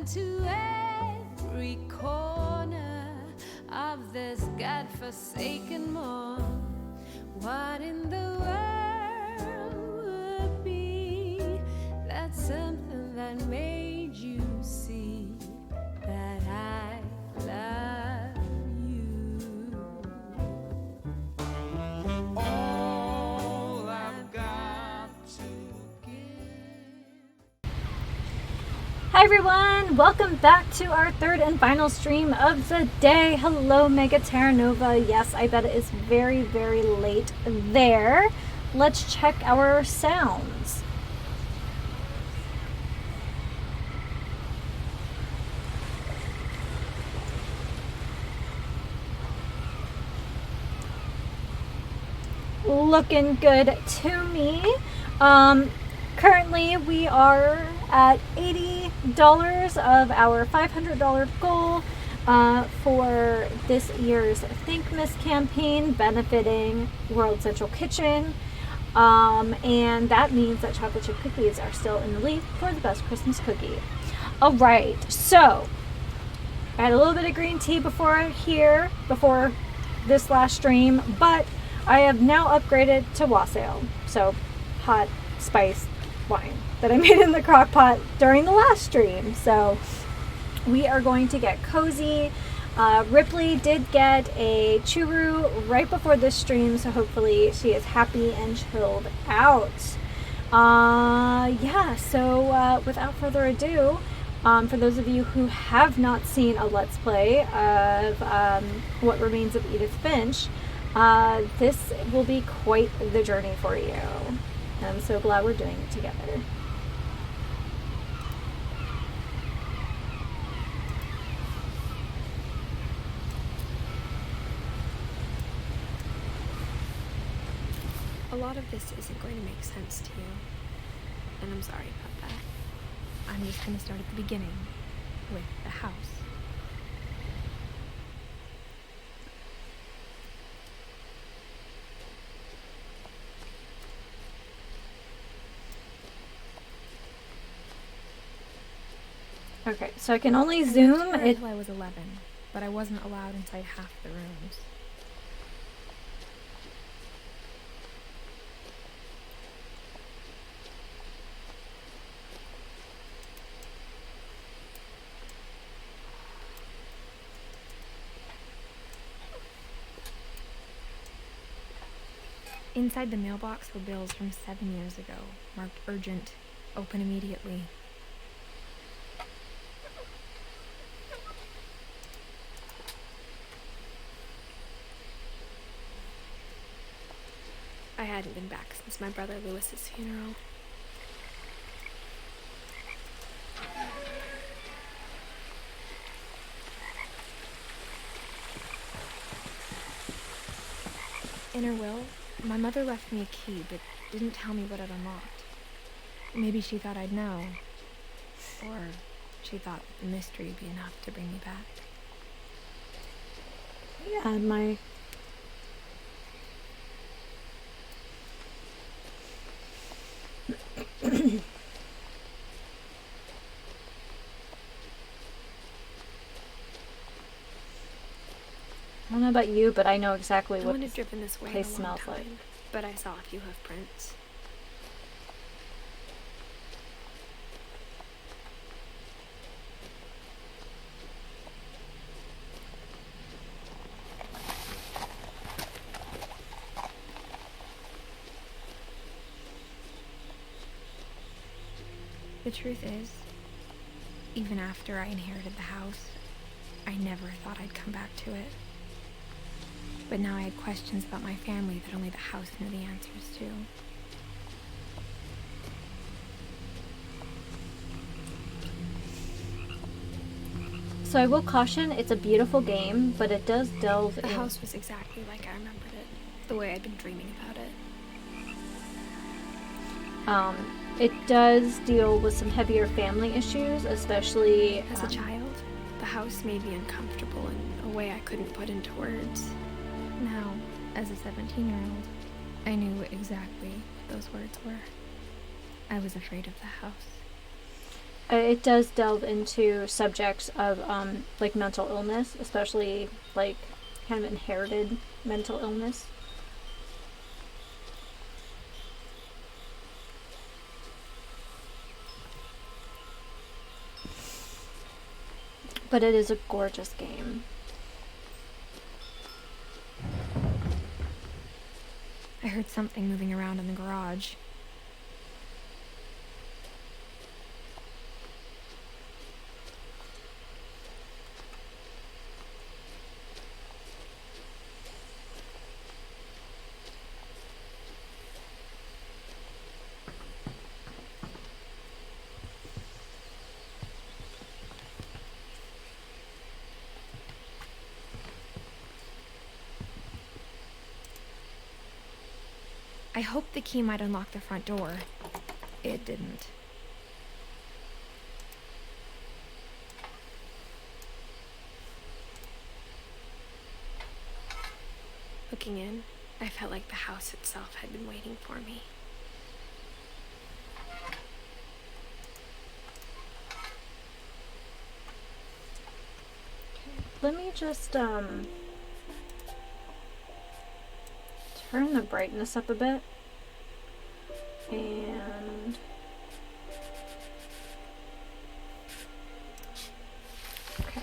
into every corner of this godforsaken mall. What in the world would be that something that made you see that I love you? All I've got to give. Hi everyone, welcome back to our third and final stream of the day. Hello Mega Terra Nova. Yes, I bet it is very, very late there. Let's check our sounds. Looking good to me. Currently we are at $80 of our $500 goal for this year's Thankmas campaign benefiting World Central Kitchen. And that means that chocolate chip cookies are still in the lead for the best Christmas cookie. Alright, so I had a little bit of green tea before this last stream, but I have now upgraded to wassail, so hot spiced wine that I made in the crock pot during the last stream. So we are going to get cozy. Ripley did get a churu right before this stream, so hopefully she is happy and chilled out. Without further ado, for those of you who have not seen a Let's Play of What Remains of Edith Finch, this will be quite the journey for you. I'm so glad we're doing it together. A lot of this isn't going to make sense to you, and I'm sorry about that. I'm just going to start at the beginning, with the house. Okay, so I can only zoom it. Until I was 11, but I wasn't allowed inside half the rooms. Inside the mailbox were bills from 7 years ago, marked urgent, open immediately. I hadn't been back since my brother Lewis's funeral. In her will, my mother left me a key, but didn't tell me what it unlocked. Maybe she thought I'd know. Or she thought the mystery would be enough to bring me back. Yeah, my... I don't know about you, but I know exactly what this driven this way place in a long smells like. time, but I saw a few hoof prints. The truth is, even after I inherited the house, I never thought I'd come back to it. But now I had questions about my family that only the house knew the answers to. So I will caution, it's a beautiful game, but it does delve in. The house was exactly like I remembered it, the way I'd been dreaming about it. It does deal with some heavier family issues, especially... As a child, the house made me uncomfortable in a way I couldn't put into words. Now, as a 17-year-old, I knew exactly what those words were. I was afraid of the house. it does delve into subjects of like mental illness, especially like kind of inherited mental illness. But it is a gorgeous game. I heard something moving around in the garage. I hoped the key might unlock the front door. It didn't. Looking in, I felt like the house itself had been waiting for me. Let me just turn the brightness up a bit. And okay.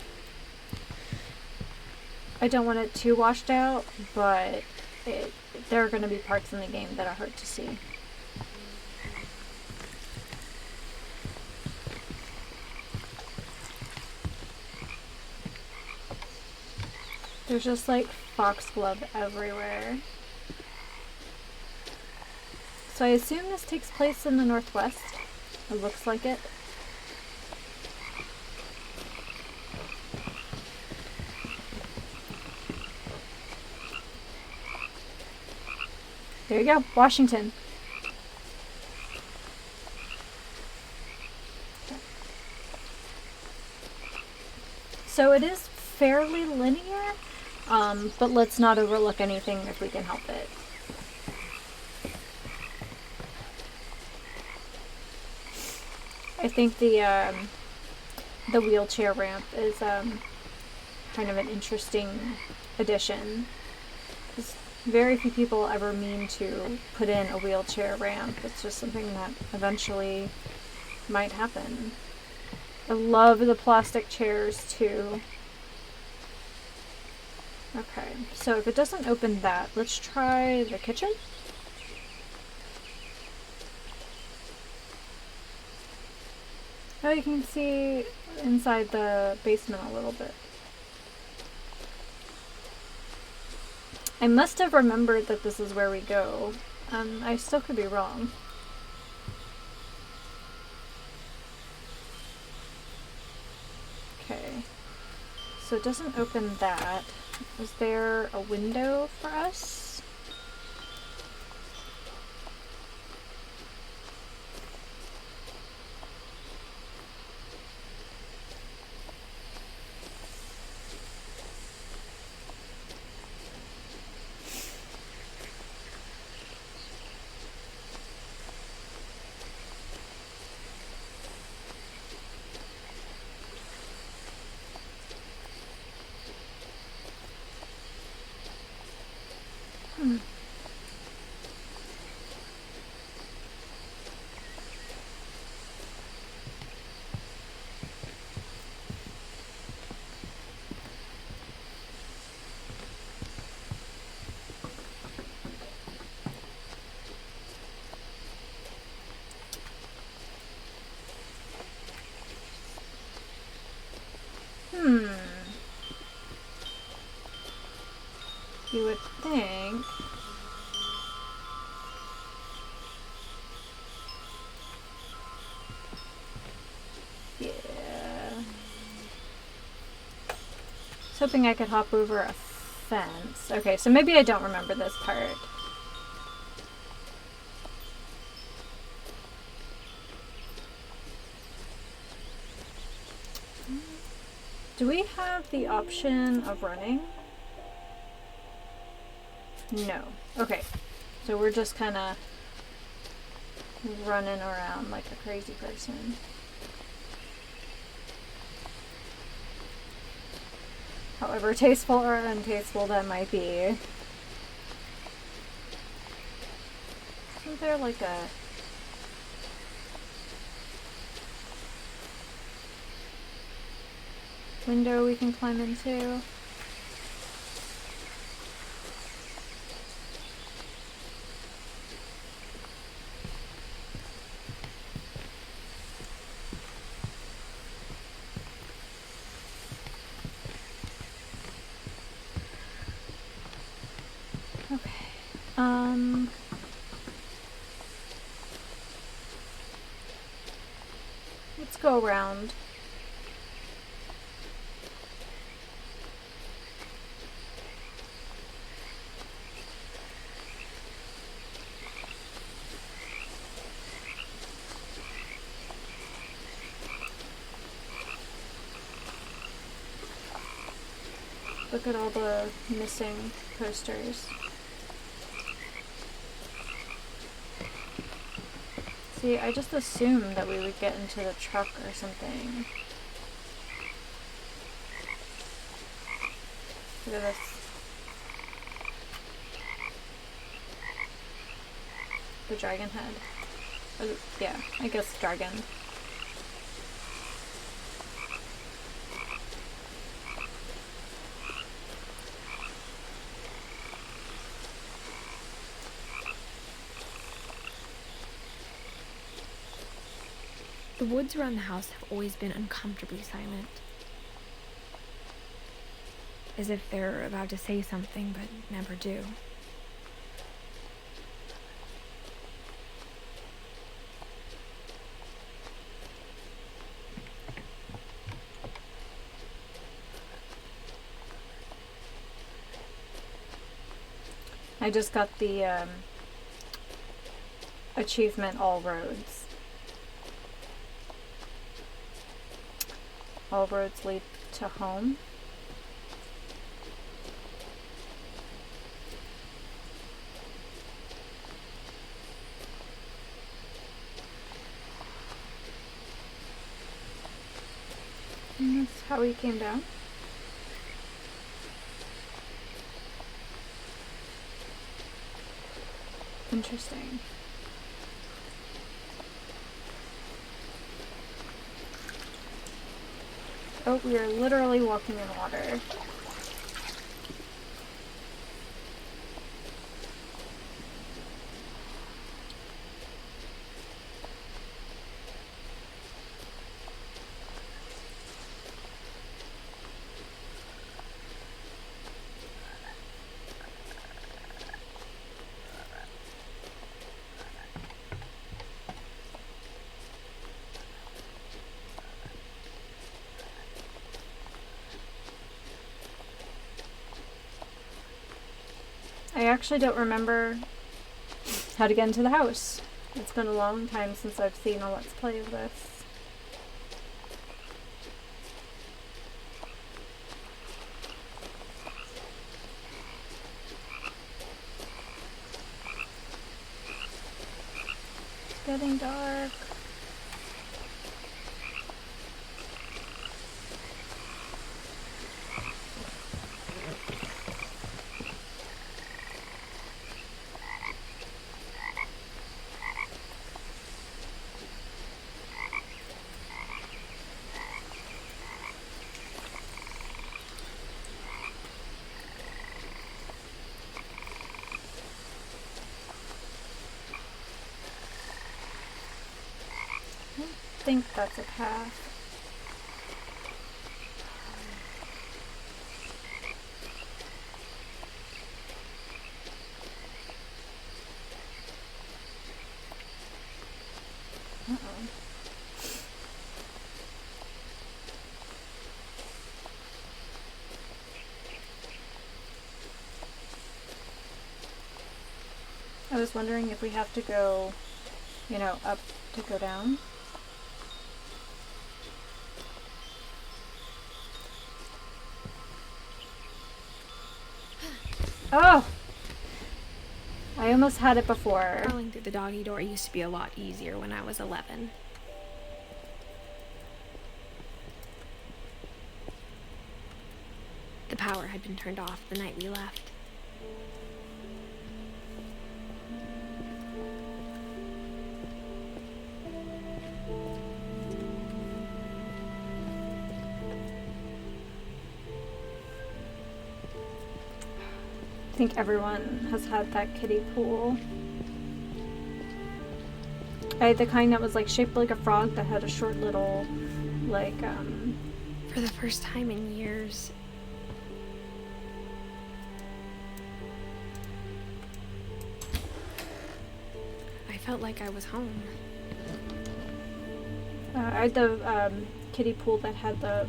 I don't want it too washed out, but there are going to be parts in the game that are hard to see. There's just like foxglove everywhere. So I assume this takes place in the Northwest. It looks like it. There you go, Washington. So it is fairly linear, but let's not overlook anything if we can help it. I think the wheelchair ramp is kind of an interesting addition. Very few people ever mean to put in a wheelchair ramp. It's just something that eventually might happen. I love the plastic chairs too. Okay, so if it doesn't open that, let's try the kitchen. Oh, you can see inside the basement a little bit. I must have remembered that this is where we go. I still could be wrong. Okay. So it doesn't open that. Is there a window for us? You would think. Yeah. I was hoping I could hop over a fence. Okay, so maybe I don't remember this part. Do we have the option of running? No. Okay. So we're just kind of running around like a crazy person. However tasteful or untasteful that might be. Isn't there like a... window we can climb into? Okay. Let's go around. Look at all the missing posters. See, I just assumed that we would get into the truck or something. Look at this. The dragon head. Yeah, I guess dragon. The woods around the house have always been uncomfortably silent. As if they're about to say something, but never do. I just got the achievement all roads. All roads lead to home. And that's how we came down. Interesting. Oh, we are literally walking in water. I actually don't remember how to get into the house. It's been a long time since I've seen a Let's Play of this. It's getting dark. I think that's a path. Uh-oh. I was wondering if we have to go, you know, up to go down. Oh! I almost had it before. Crawling through the doggy door used to be a lot easier when I was 11. The power had been turned off the night we left. I think everyone has had that kiddie pool. I had the kind that was like shaped like a frog that had a short little, like, For the first time in years, I felt like I was home. I had the kiddie pool that had the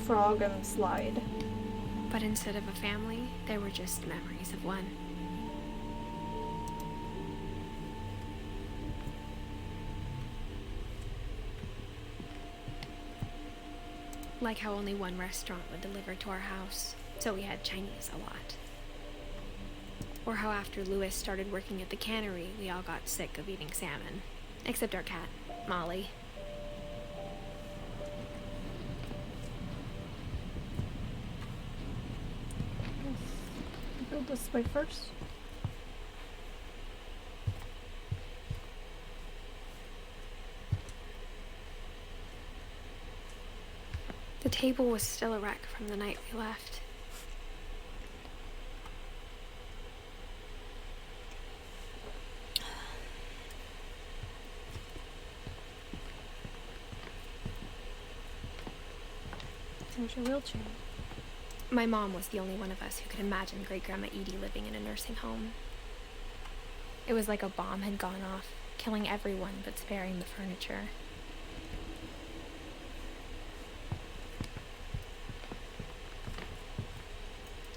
frog and slide. But instead of a family, there were just memories of one. Like how only one restaurant would deliver to our house, so we had Chinese a lot. Or how after Louis started working at the cannery, we all got sick of eating salmon. Except our cat, Molly. Go this way first. The table was still a wreck from the night we left. There's your wheelchair. My mom was the only one of us who could imagine Great-Grandma Edie living in a nursing home. It was like a bomb had gone off, killing everyone but sparing the furniture.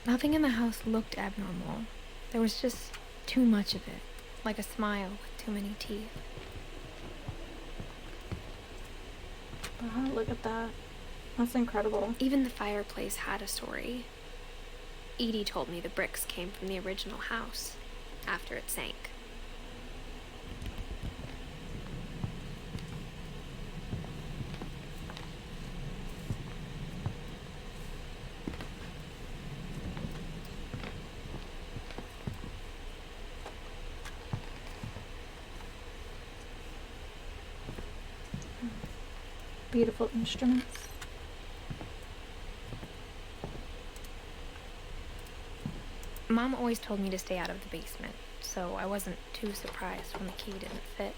Nothing in the house looked abnormal. There was just too much of it, like a smile with too many teeth. Wow, look at that. That's incredible. Even the fireplace had a story. Edie told me the bricks came from the original house, after it sank. Beautiful instruments. Mom always told me to stay out of the basement, so I wasn't too surprised when the key didn't fit.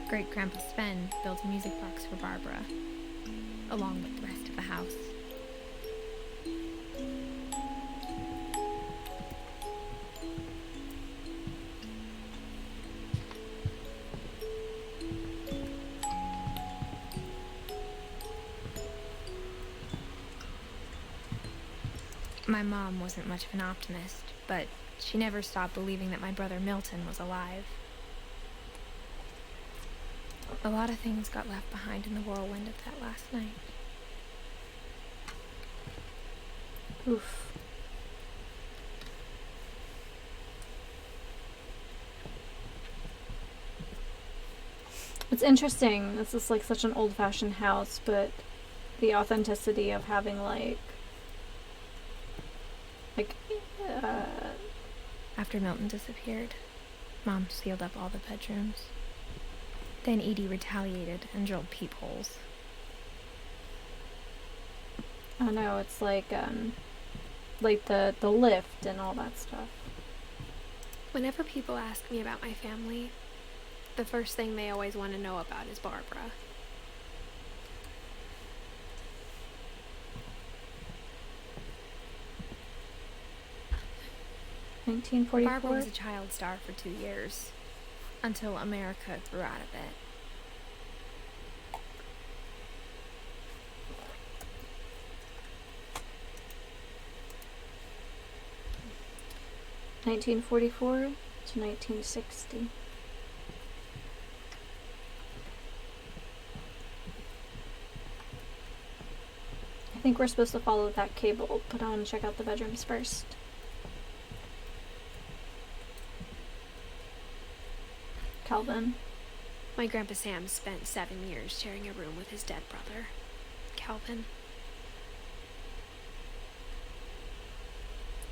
Great-Grandpa Sven built a music box for Barbara, along with the rest of the house. My mom wasn't much of an optimist, but she never stopped believing that my brother Milton was alive. A lot of things got left behind in the whirlwind of that last night. Oof. It's interesting. This is like such an old-fashioned house, but the authenticity of having like After Milton disappeared, Mom sealed up all the bedrooms. Then Edie retaliated and drilled peepholes. I don't know, it's like the lift and all that stuff. Whenever people ask me about my family, the first thing they always want to know about is Barbara. Barbara was a child star for 2 years, until America grew out of it. (1944 to 1960). I think we're supposed to follow that cable, but I want to check out the bedrooms first. Calvin. My Grandpa Sam spent 7 years sharing a room with his dead brother, Calvin.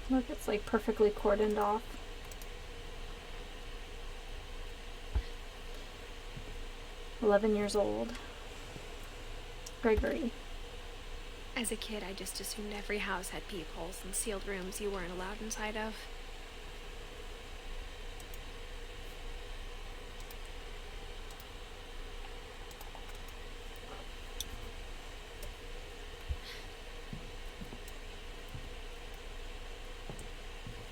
Look, it's like perfectly cordoned off. "11 years old. Gregory." As a kid, I just assumed every house had peepholes and sealed rooms you weren't allowed inside of.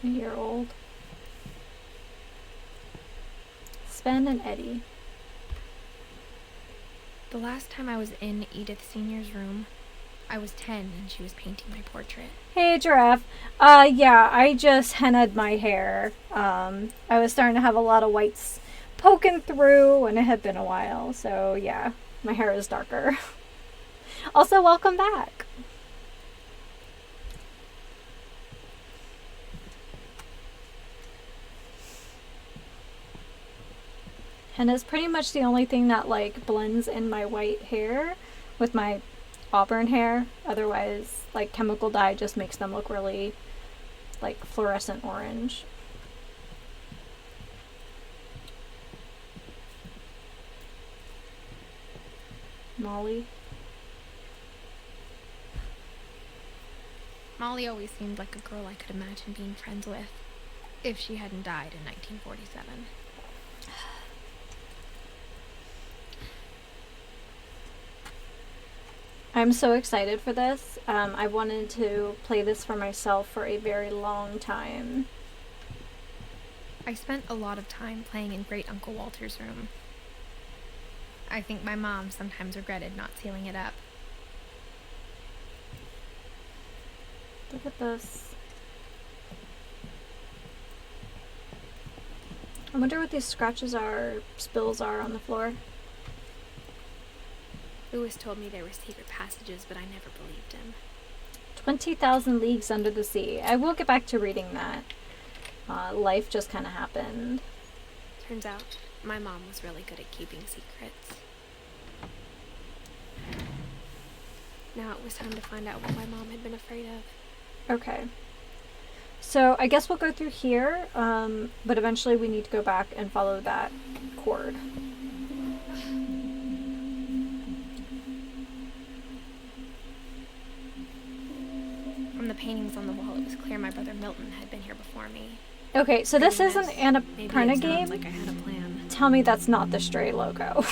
A year old. Sven and Eddie. The last time I was in Edith Senior's room, I was 10 and she was painting my portrait. Hey, Giraffe. Yeah, I just hennaed my hair. I was starting to have a lot of whites poking through, and it had been a while, so yeah, my hair is darker. Also, welcome back. Henna is pretty much the only thing that like blends in my white hair with my auburn hair. Otherwise, like, chemical dye just makes them look really like fluorescent orange. Molly. Molly always seemed like a girl I could imagine being friends with, if she hadn't died in 1947. I'm so excited for this. I wanted to play this for myself for a very long time. I spent a lot of time playing in Great Uncle Walter's room. I think my mom sometimes regretted not sealing it up. Look at this. I wonder what these scratches are, spills are on the floor. Lewis told me there were secret passages, but I never believed him. 20,000 Leagues Under the Sea. I will get back to reading that. Life just kind of happened. Turns out, my mom was really good at keeping secrets. Now it was time to find out what my mom had been afraid of. Okay. So I guess we'll go through here, but eventually we need to go back and follow that cord. From the paintings on the wall, it was clear my brother Milton had been here before me. Okay, so this is an Annapurna Maybe it game. sounds like I had a plan. Tell me that's not the Stray logo.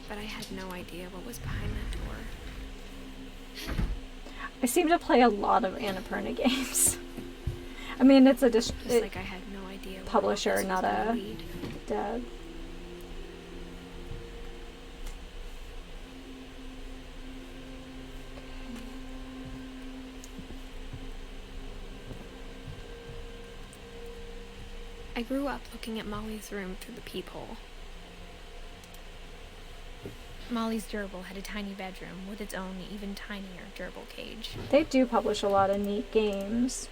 But I had no idea what was behind that door. I seem to play a lot of Annapurna games. I mean, it's a Just like I had no idea what publisher, this was not gonna a lead. dev. I grew up looking at Molly's room through the peephole. Molly's gerbil had a tiny bedroom with its own even tinier gerbil cage. They do publish a lot of neat games.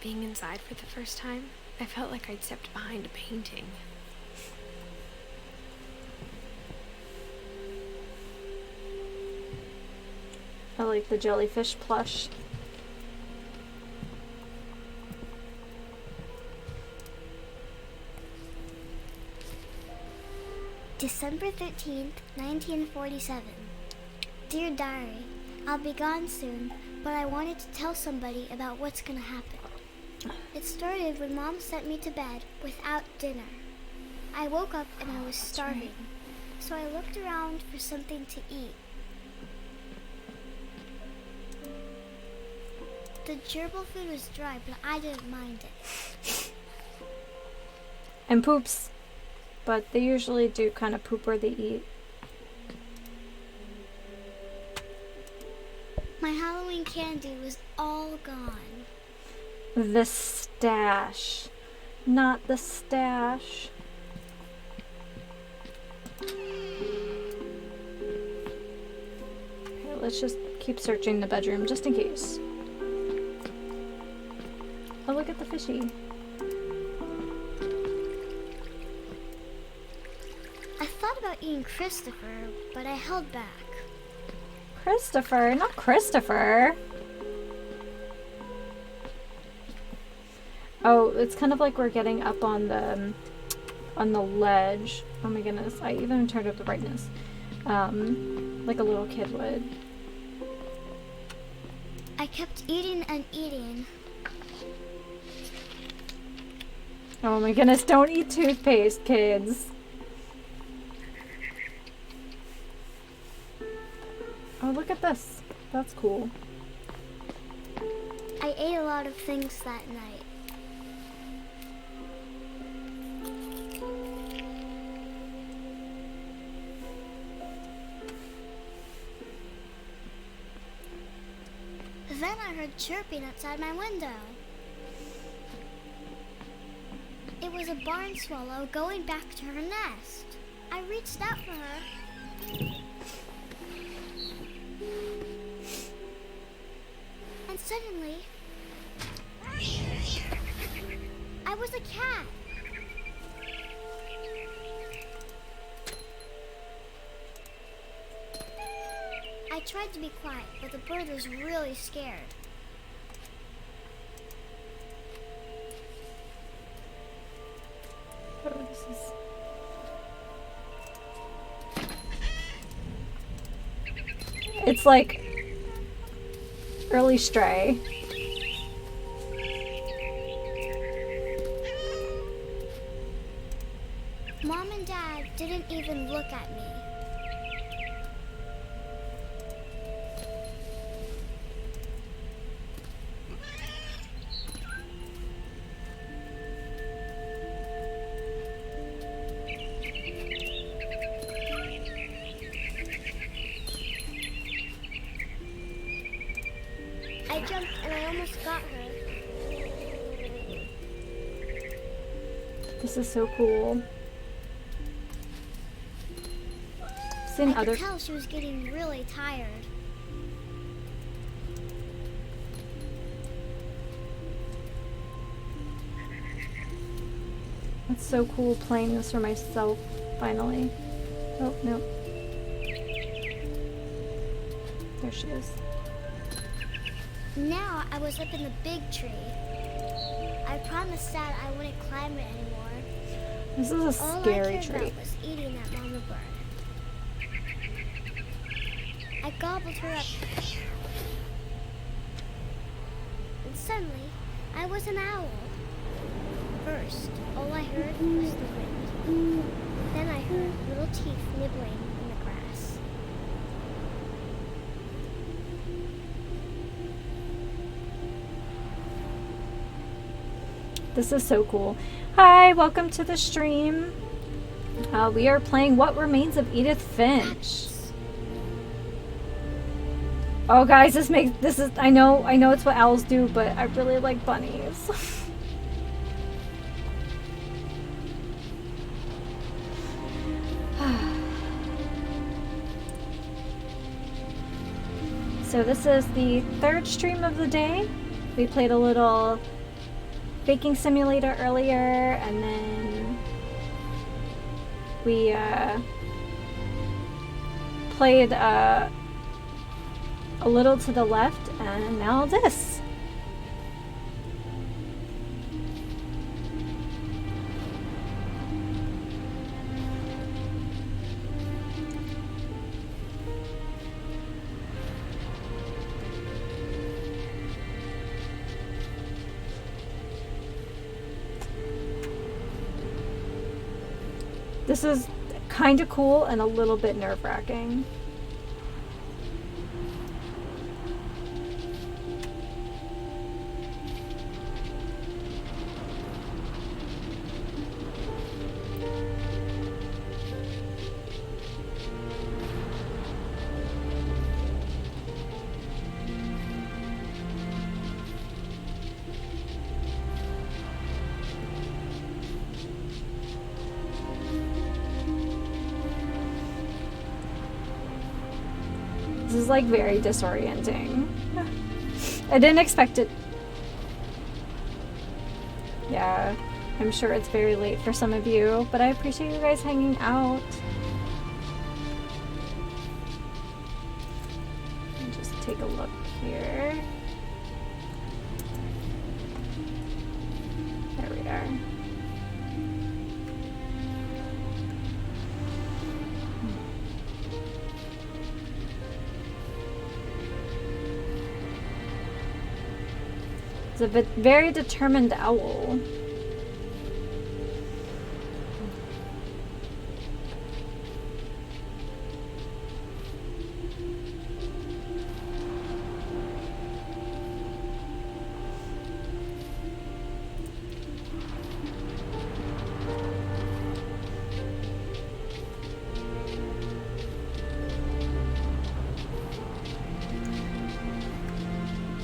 Being inside for the first time, I felt like I'd stepped behind a painting. I like the jellyfish plush. December 13th, 1947. Dear Diary, I'll be gone soon, but I wanted to tell somebody about what's gonna happen. It started when Mom sent me to bed without dinner. I woke up and I was starving, so I looked around for something to eat. The gerbil food was dry, but I didn't mind it. And poops. But they usually do kind of poop where they eat. My Halloween candy was all gone. The stash. Not the stash. let's just keep searching the bedroom just in case. Oh, look at the fishy. I thought about eating Christopher, but I held back. Christopher, not Christopher. Oh, it's kind of like we're getting up on the ledge. Oh my goodness, I even turned up the brightness. Like a little kid would. I kept eating and eating. Oh my goodness, don't eat toothpaste, kids. Oh, look at this. That's cool. I ate a lot of things that night. Then I heard chirping outside my window. It was a barn swallow going back to her nest. I reached out for her. And suddenly, I was a cat. I tried to be quiet, but the bird was really scared. Oh, this is... It's like early stray. Mom and Dad didn't even look at me. I jumped and I almost got her. This is so cool. Seen I other... could tell she was getting really tired. It's so cool playing this for myself, finally. Oh, no. There she is. Now I was up in the big tree. I promised Dad I wouldn't climb it anymore. This is a All scary I cared tree. about was eating that mama bird. I gobbled her up. And suddenly, I was an owl. First, all I heard was the wind. Then I heard little teeth nibbling in the grass. This is so cool. Hi, welcome to the stream. We are playing What Remains of Edith Finch. Oh guys, this is I know it's what owls do, but I really like bunnies. So this is the third stream of the day. We played a little baking simulator earlier, and then we played a little to the left, and now this. This is kind of cool and a little bit nerve-wracking. is like very disorienting. I didn't expect it. Yeah, I'm sure it's very late for some of you, but I appreciate you guys hanging out. Let me just take a look here. There we are. It's a very determined owl.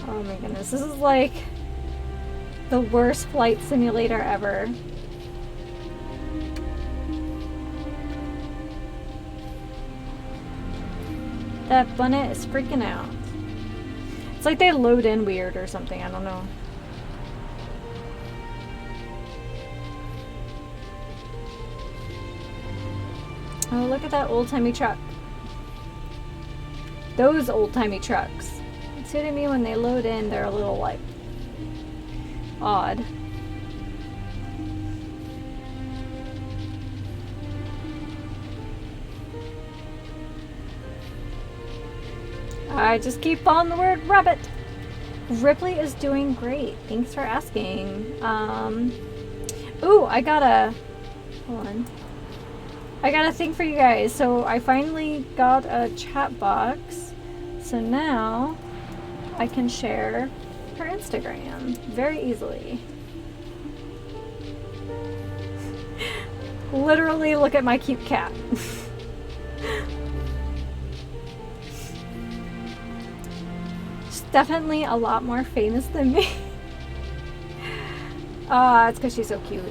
Oh my goodness, this is like the worst flight simulator ever. That bonnet is freaking out. It's like they load in weird or something, I don't know. Oh, look at that old-timey truck. Those old-timey trucks. It's hitting me when they load in, they're a little like odd. I just keep following the word rabbit. Ripley is doing great. Thanks for asking. Ooh, I got a... Hold on. I got a thing for you guys. So I finally got a chat box. So now I can share her Instagram very easily. Literally, look at my cute cat. She's definitely a lot more famous than me. It's because she's so cute.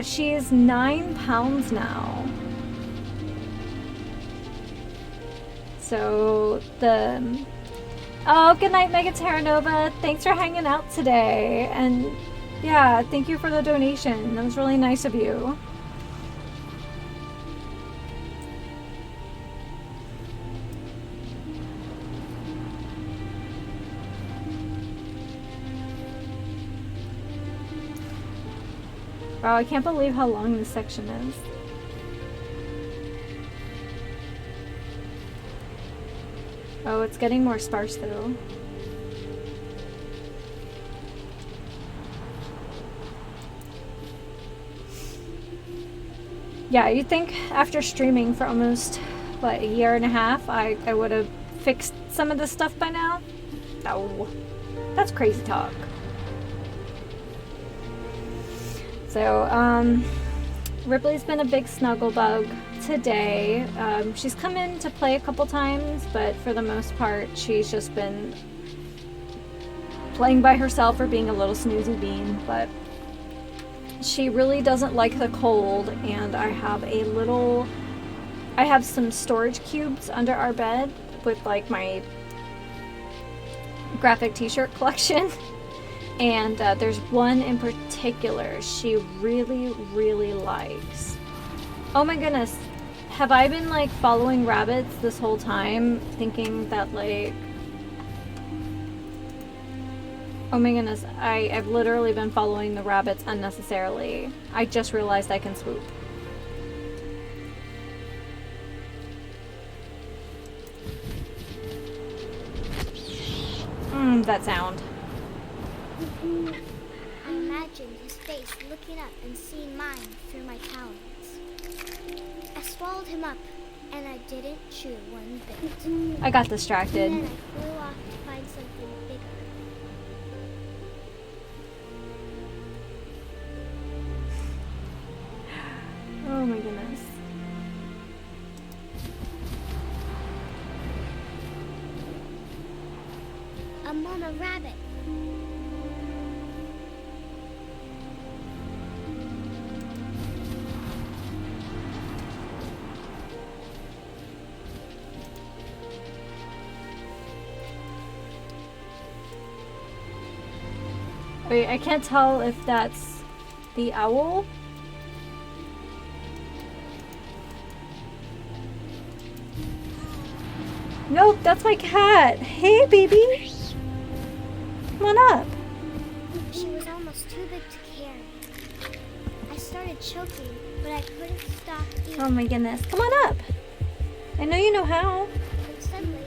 She's 9 pounds now. So the... Oh, good night, Mega Terranova. Thanks for hanging out today. And yeah, thank you for the donation. That was really nice of you. Wow, I can't believe how long this section is. Oh, it's getting more sparse though. Yeah, you'd think after streaming for almost, what, a year and a half, I would have fixed some of this stuff by now? No. That's crazy talk. So, Ripley's been a big snuggle bug today. She's come in to play a couple times, but for the most part, she's just been playing by herself or being a little snoozy bean, but she really doesn't like the cold, and I have some storage cubes under our bed with like my graphic t-shirt collection. And there's one in particular she really, really likes. Oh my goodness. Have I been like following rabbits this whole time? Thinking that like... Oh my goodness. I've literally been following the rabbits unnecessarily. I just realized I can swoop. That sound. I imagined his face looking up and seeing mine through my talons. I swallowed him up, and I didn't chew one bit. I got distracted. And then I flew off to find something bigger. Oh my goodness. A mama rabbit. Wait, I can't tell if that's the owl. Nope, that's my cat. Hey, baby. Come on up. She was almost too big to carry. I started choking, but I couldn't stop eating. Oh my goodness. Come on up. I know you know how. And suddenly,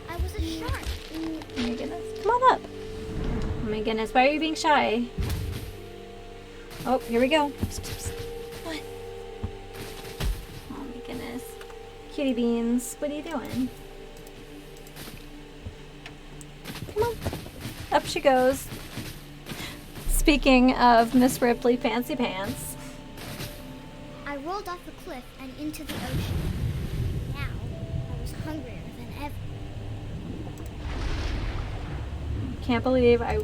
I was a shark. Oh my goodness. Come on up. Oh my goodness. Why are you being shy? Oh, here we go. Psst, psst, psst. What? Oh my goodness. Cutie beans. What are you doing? Come on. Up she goes. Speaking of Miss Ripley Fancy Pants. I rolled off the cliff and into the ocean. Now, I was hungrier than ever. Can't believe I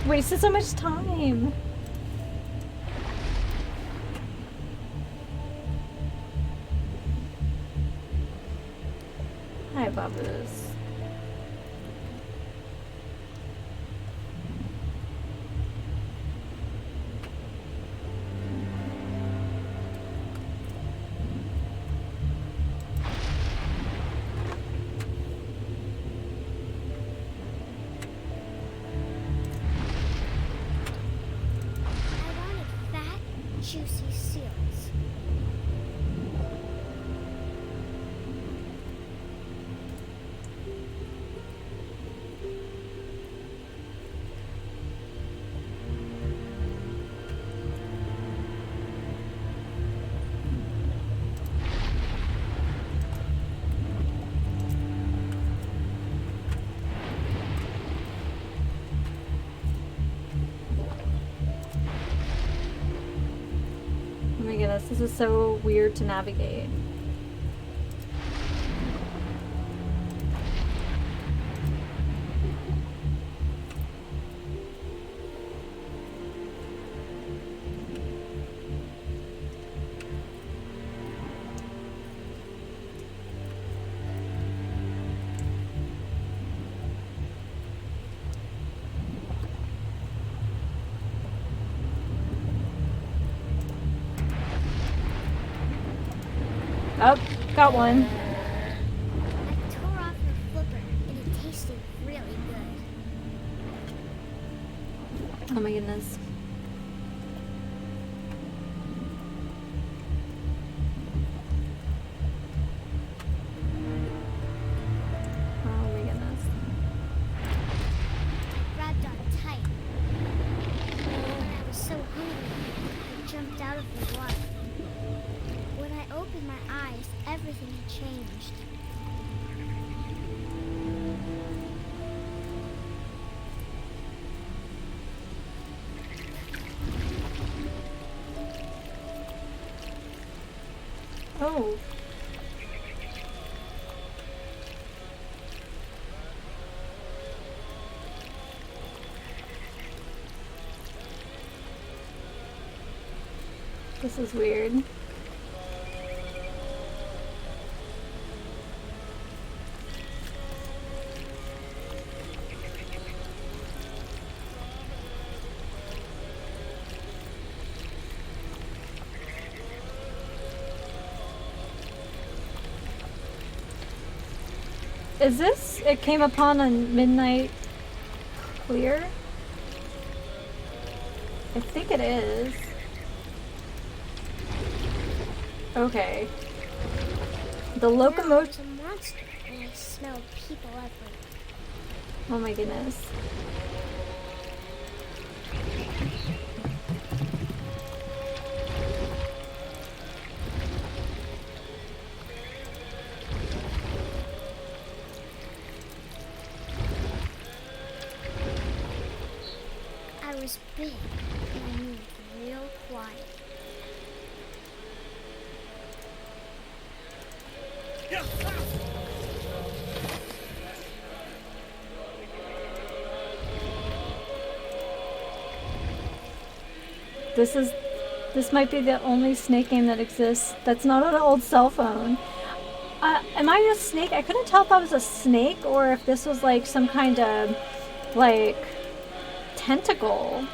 wasted so much time. Hi, Bubba's. I wanted fat, juicy seals. Oh my goodness, this is so weird to navigate. Oh, got one. I tore off her flipper and it tasted really good. Oh my goodness. Oh my goodness. I grabbed on tight. When I was so hungry, I jumped out of the water. When I opened my eyes, everything had changed. Oh. This is weird. Is this It Came Upon a Midnight Clear? I think it is. Okay. The Now locomotive. it's a monster, and I smell people everywhere. Oh my goodness. I was big, and I moved real quiet. This might be the only Snake game that exists that's not on an old cell phone. Am I a snake? I couldn't tell if I was a snake or if this was like some kind of like tentacle.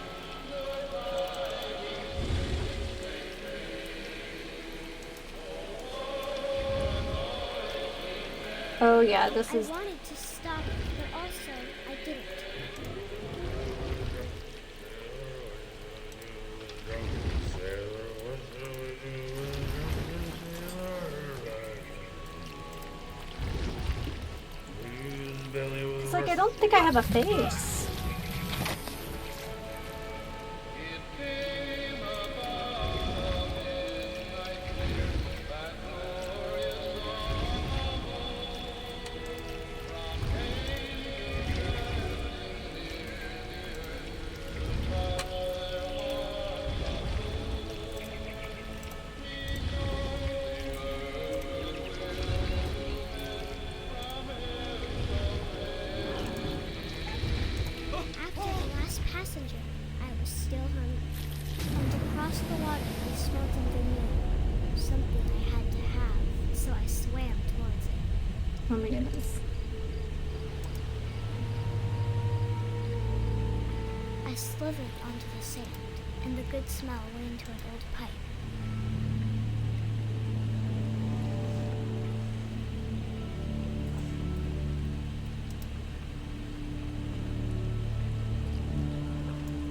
Oh yeah, this I is... wanted to stop, but also I didn't. It's like, I don't think I have a face. After the last passenger, I was still hungry. And across the water, I smelled something new. Something I had to have, so I swam towards it. Oh my goodness. I slithered onto the sand, and the good smell went into an old pipe.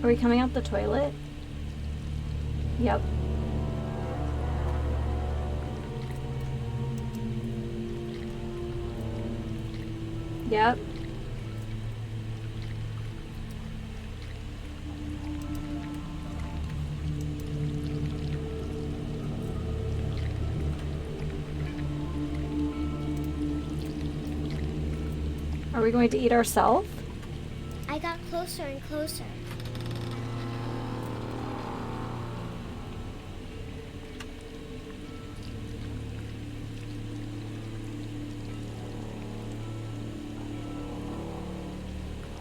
Are we coming out the toilet? Yep. Yep. Are we going to eat ourselves? I got closer and closer.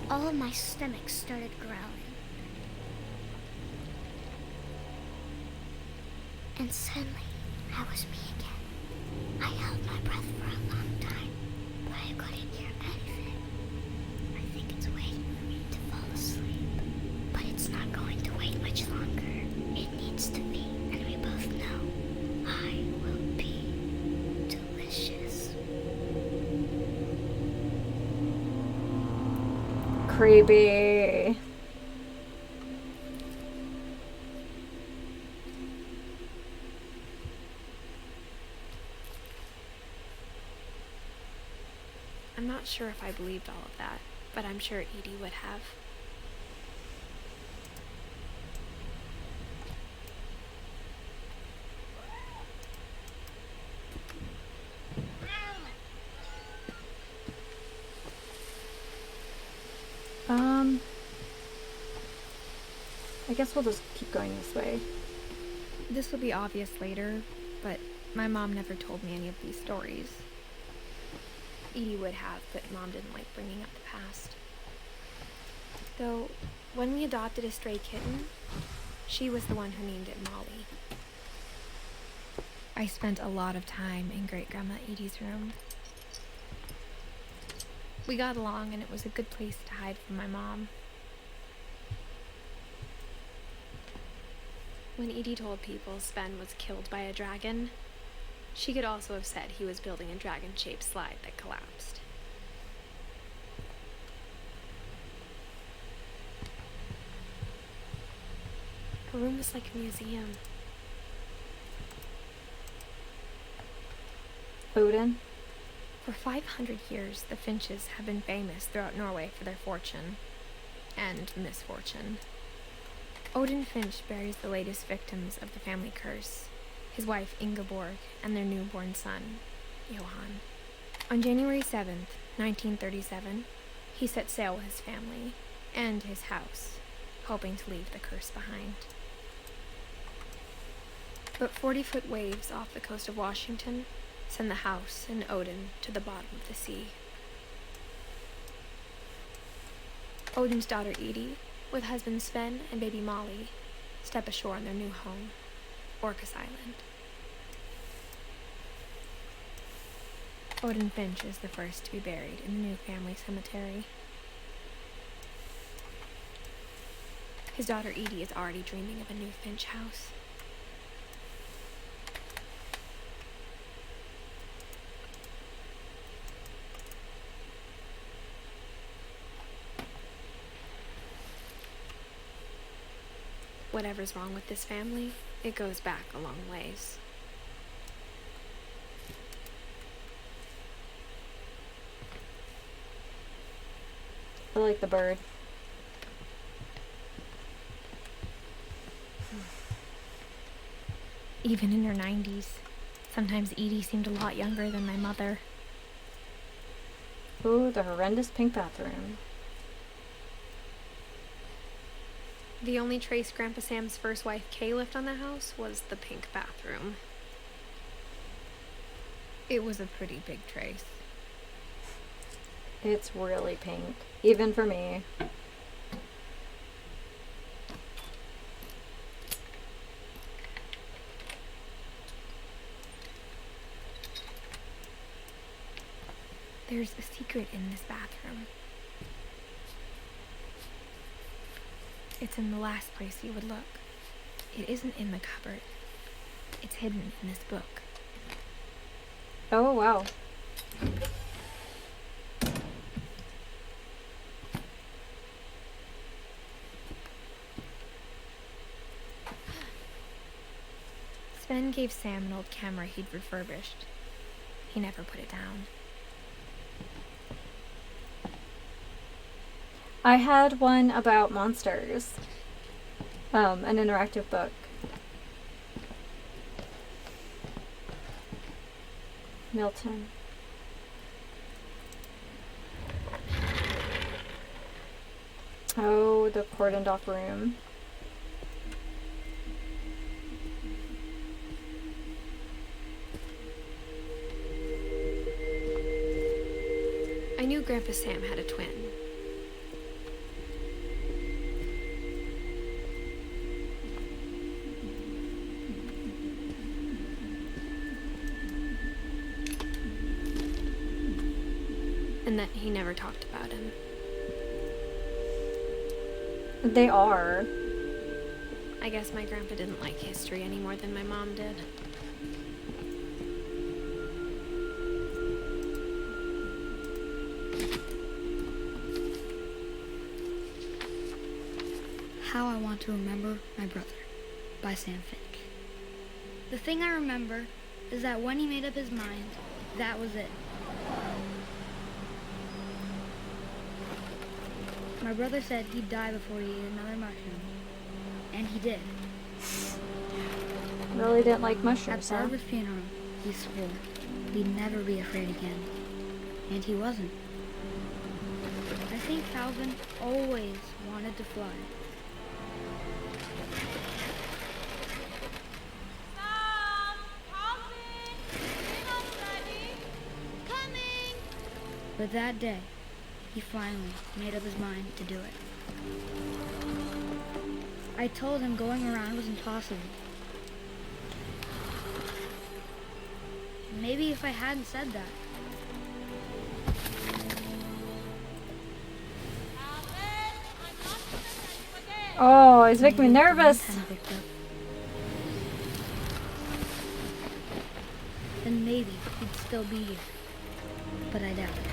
All of my stomach started growling. And suddenly, I was me again. I held my breath for a long time, but I couldn't hear anything. I think it's waiting for me to fall asleep. But it's not going to wait much longer. It needs to be, and we both know I will be delicious. Creepy. I'm not sure if I believed all of that, but I'm sure Edie would have. I guess we'll just keep going this way. This will be obvious later, but my mom never told me any of these stories. Edie would have, but Mom didn't like bringing up the past. Though, when we adopted a stray kitten, she was the one who named it Molly. I spent a lot of time in Great-Grandma Edie's room. We got along, and it was a good place to hide from my mom. When Edie told people Sven was killed by a dragon, she could also have said he was building a dragon-shaped slide that collapsed. Her room was like a museum. Odin? For 500 years, the Finches have been famous throughout Norway for their fortune and misfortune. Odin Finch buries the latest victims of the family curse, his wife Ingeborg and their newborn son, Johan. On January 7th, 1937, he set sail with his family and his house, hoping to leave the curse behind. But 40-foot waves off the coast of Washington send the house and Odin to the bottom of the sea. Odin's daughter Edie, with husband Sven and baby Molly, step ashore on their new home, Orcas Island. Odin Finch is the first to be buried in the new family cemetery. His daughter Edie is already dreaming of a new Finch house. Whatever's wrong with this family, it goes back a long ways. I like the bird. Even in her 90s, sometimes Edie seemed a lot younger than my mother. Ooh, the horrendous pink bathroom. The only trace Grandpa Sam's first wife Kay left on the house was the pink bathroom. It was a pretty big trace. It's really pink, even for me. There's a secret in this bathroom. It's in the last place you would look. It isn't in the cupboard. It's hidden in this book. Oh, wow. Sven gave Sam an old camera he'd refurbished. He never put it down. I had one about monsters. An interactive book. Milton. Oh, the cordoned off room. I knew Grandpa Sam had a twin. And that he never talked about him. They are. I guess my grandpa didn't like history any more than my mom did. How I Want to Remember My Brother by Sam Finch. The thing I remember is that when he made up his mind, that was it. My brother said he'd die before he ate another mushroom. And he did. Really didn't like At mushrooms, huh? Barbara's funeral, he swore he'd never be afraid again. And he wasn't. I think Calvin always wanted to fly. But that day, he finally made up his mind to do it. I told him going around was impossible. Maybe if I hadn't said that. Oh, it's making me maybe nervous. the wind hadn't picked up. Then maybe he'd still be here. But I doubt it.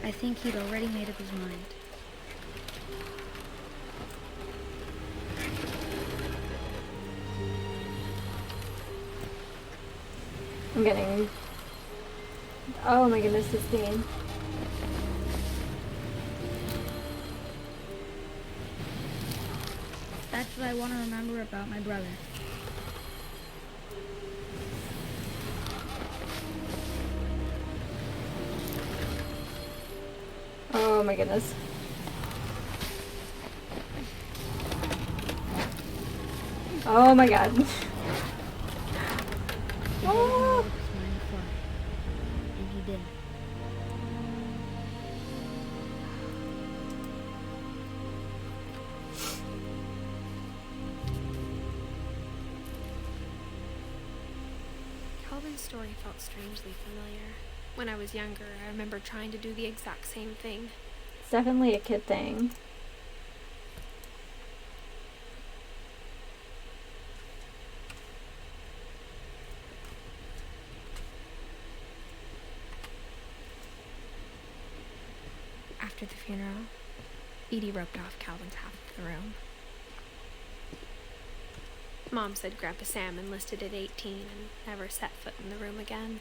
I think he'd already made up his mind. I'm getting... Oh my goodness, this game. That's what I want to remember about my brother. Oh my goodness. Oh my god. He already made up his mind to fly. And he did. Calvin's story felt strangely familiar. When I was younger, I remember trying to do the exact same thing. It's definitely a kid thing. After the funeral, Edie roped off Calvin's half of the the room. Mom said Grandpa Sam enlisted at 18 and never set foot in the room again.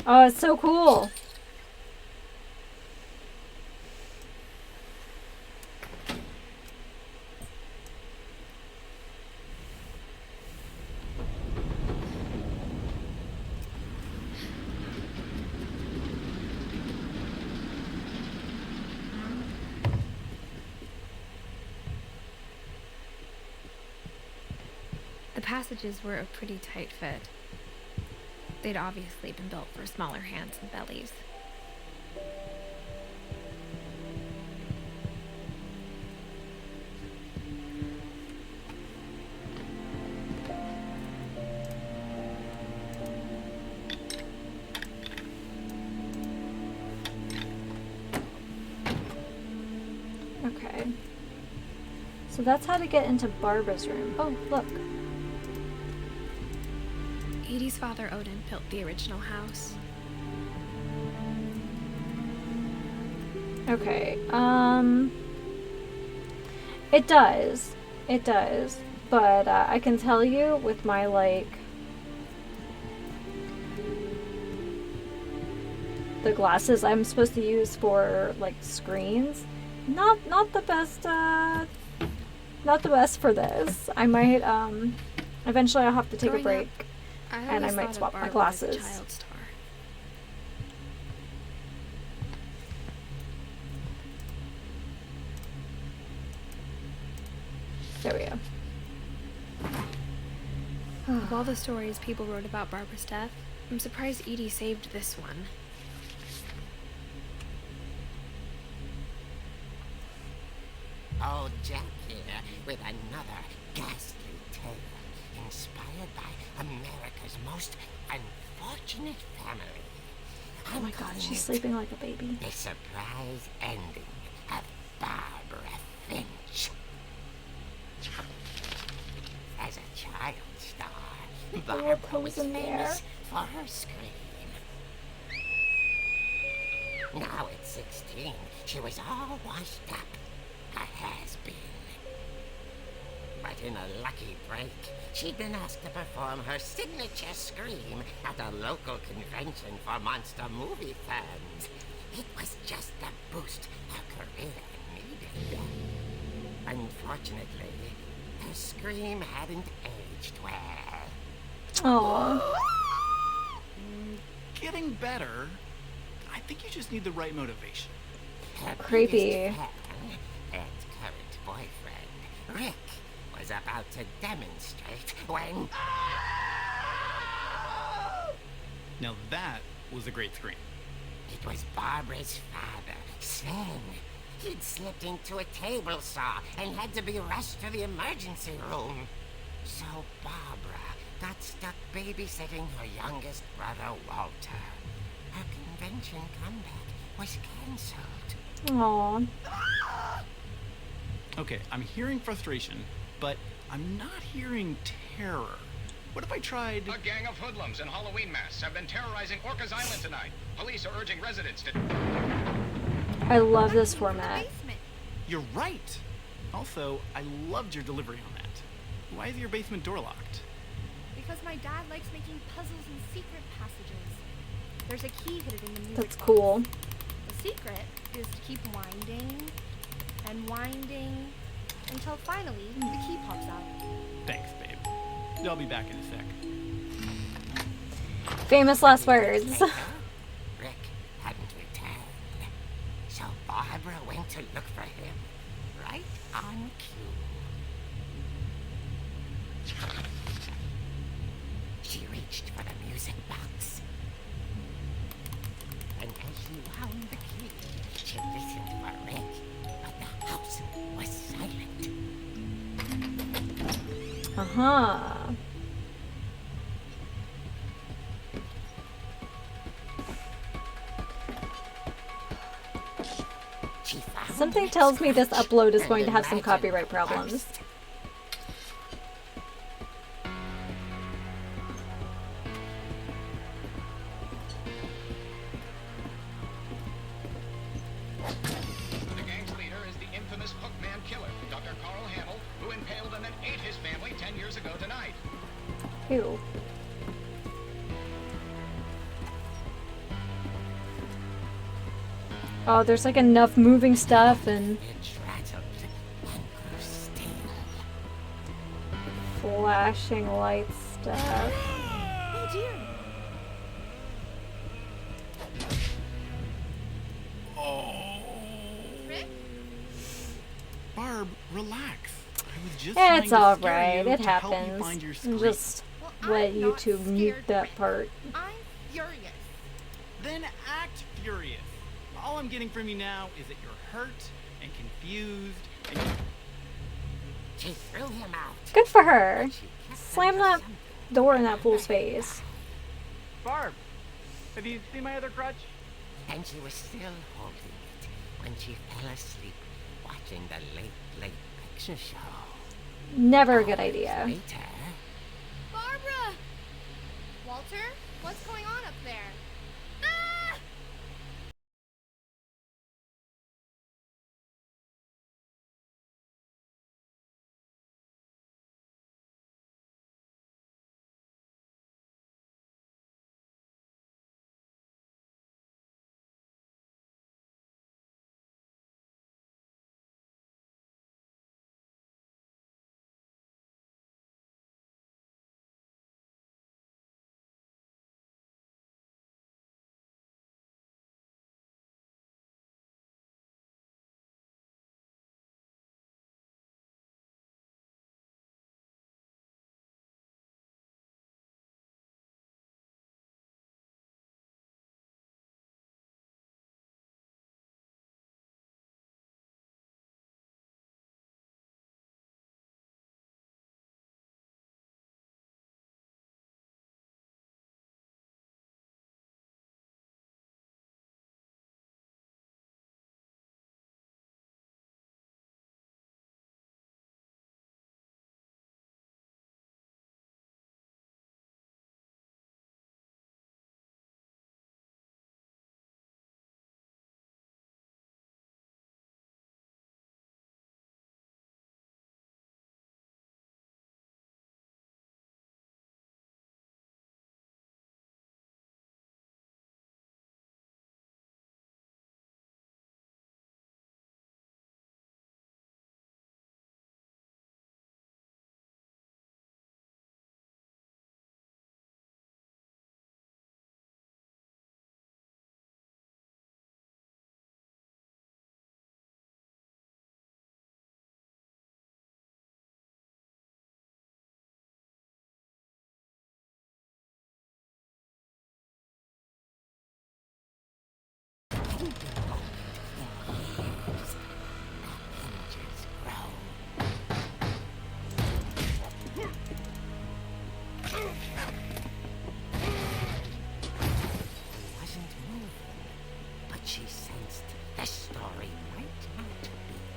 Oh, it's so cool. The passages were a pretty tight fit. They'd obviously been built for smaller hands and bellies. Okay. So that's how to get into Barbara's room. Oh, look. Edie's father, Odin, built the original house. Okay, it does. It does. But, I can tell you with my, like, the glasses I'm supposed to use for, like, screens, not the best, not the best for this. I might, eventually I'll have to take a Growing break. up, And I always might thought of swap my Barbara as a glasses. child star. There we go. Of all the stories people wrote about Barbara's death, I'm surprised Edie saved this one. Old Jack here with another ghastly tale inspired by America's most unfortunate family. Oh my god, she's sleeping like a baby. The surprise ending of Barbara Finch. As a child star, Barbara was pose in there. famous for her scream. Now at 16, she was all washed up. A has-been. But in a lucky break, she'd been asked to perform her signature scream at a local convention for monster movie fans. It was just the boost her career needed. Unfortunately, her scream hadn't aged well. Oh, Getting better. I think you just need the right motivation. Her Creepy. biggest fan and current boyfriend, Rick, was about to demonstrate when... Now that was a great scream. It was Barbara's father, Sven. He'd slipped into a table saw and had to be rushed to the emergency room. So Barbara got stuck babysitting her youngest brother, Walter. Her convention comeback was cancelled. aw. Okay, I'm hearing frustration, but I'm not hearing terror. What if I tried... A gang of hoodlums in Halloween masks have been terrorizing Orcas Island tonight. Police are urging residents to... I love this format. You're right! Also, I loved your delivery on that. Why is your basement door locked? Because my dad likes making puzzles and secret passages. There's a key hidden in the music That's box. cool. The secret is to keep winding and winding until finally the key pops out. Thanks, babe. I'll be back in a sec. Famous last words. Rick hadn't returned. So Barbara went to look for him, right on cue. She reached for the music box. And as she wound the key, she listened for Rick, but the house was silent. Uh-huh. She found Something Rick's tells me this crutch upload is and going to have some imagined copyright the problems. worst. Oh, there's like enough moving stuff and It rattled and grew still. flashing light stuff. Oh dear. Rick? Barb, relax. I was just Yeah, trying it's to all scare right. you it to help you happens. find your scream. Just Well, let I'm you not two mute scared, that Rick. part. I'm furious. Then act furious. All I'm getting from you now is that you're hurt and confused and She threw him out. Good for her. She kept Slam him that for something. door in that fool's face. Barb, have you seen my other crutch? And she was still holding it when she fell asleep watching the late picture show. Never a good idea. Later, Barbara! Walter, what's going on up there? Ah! hinges grow. He wasn't moving, but she sensed the story might not be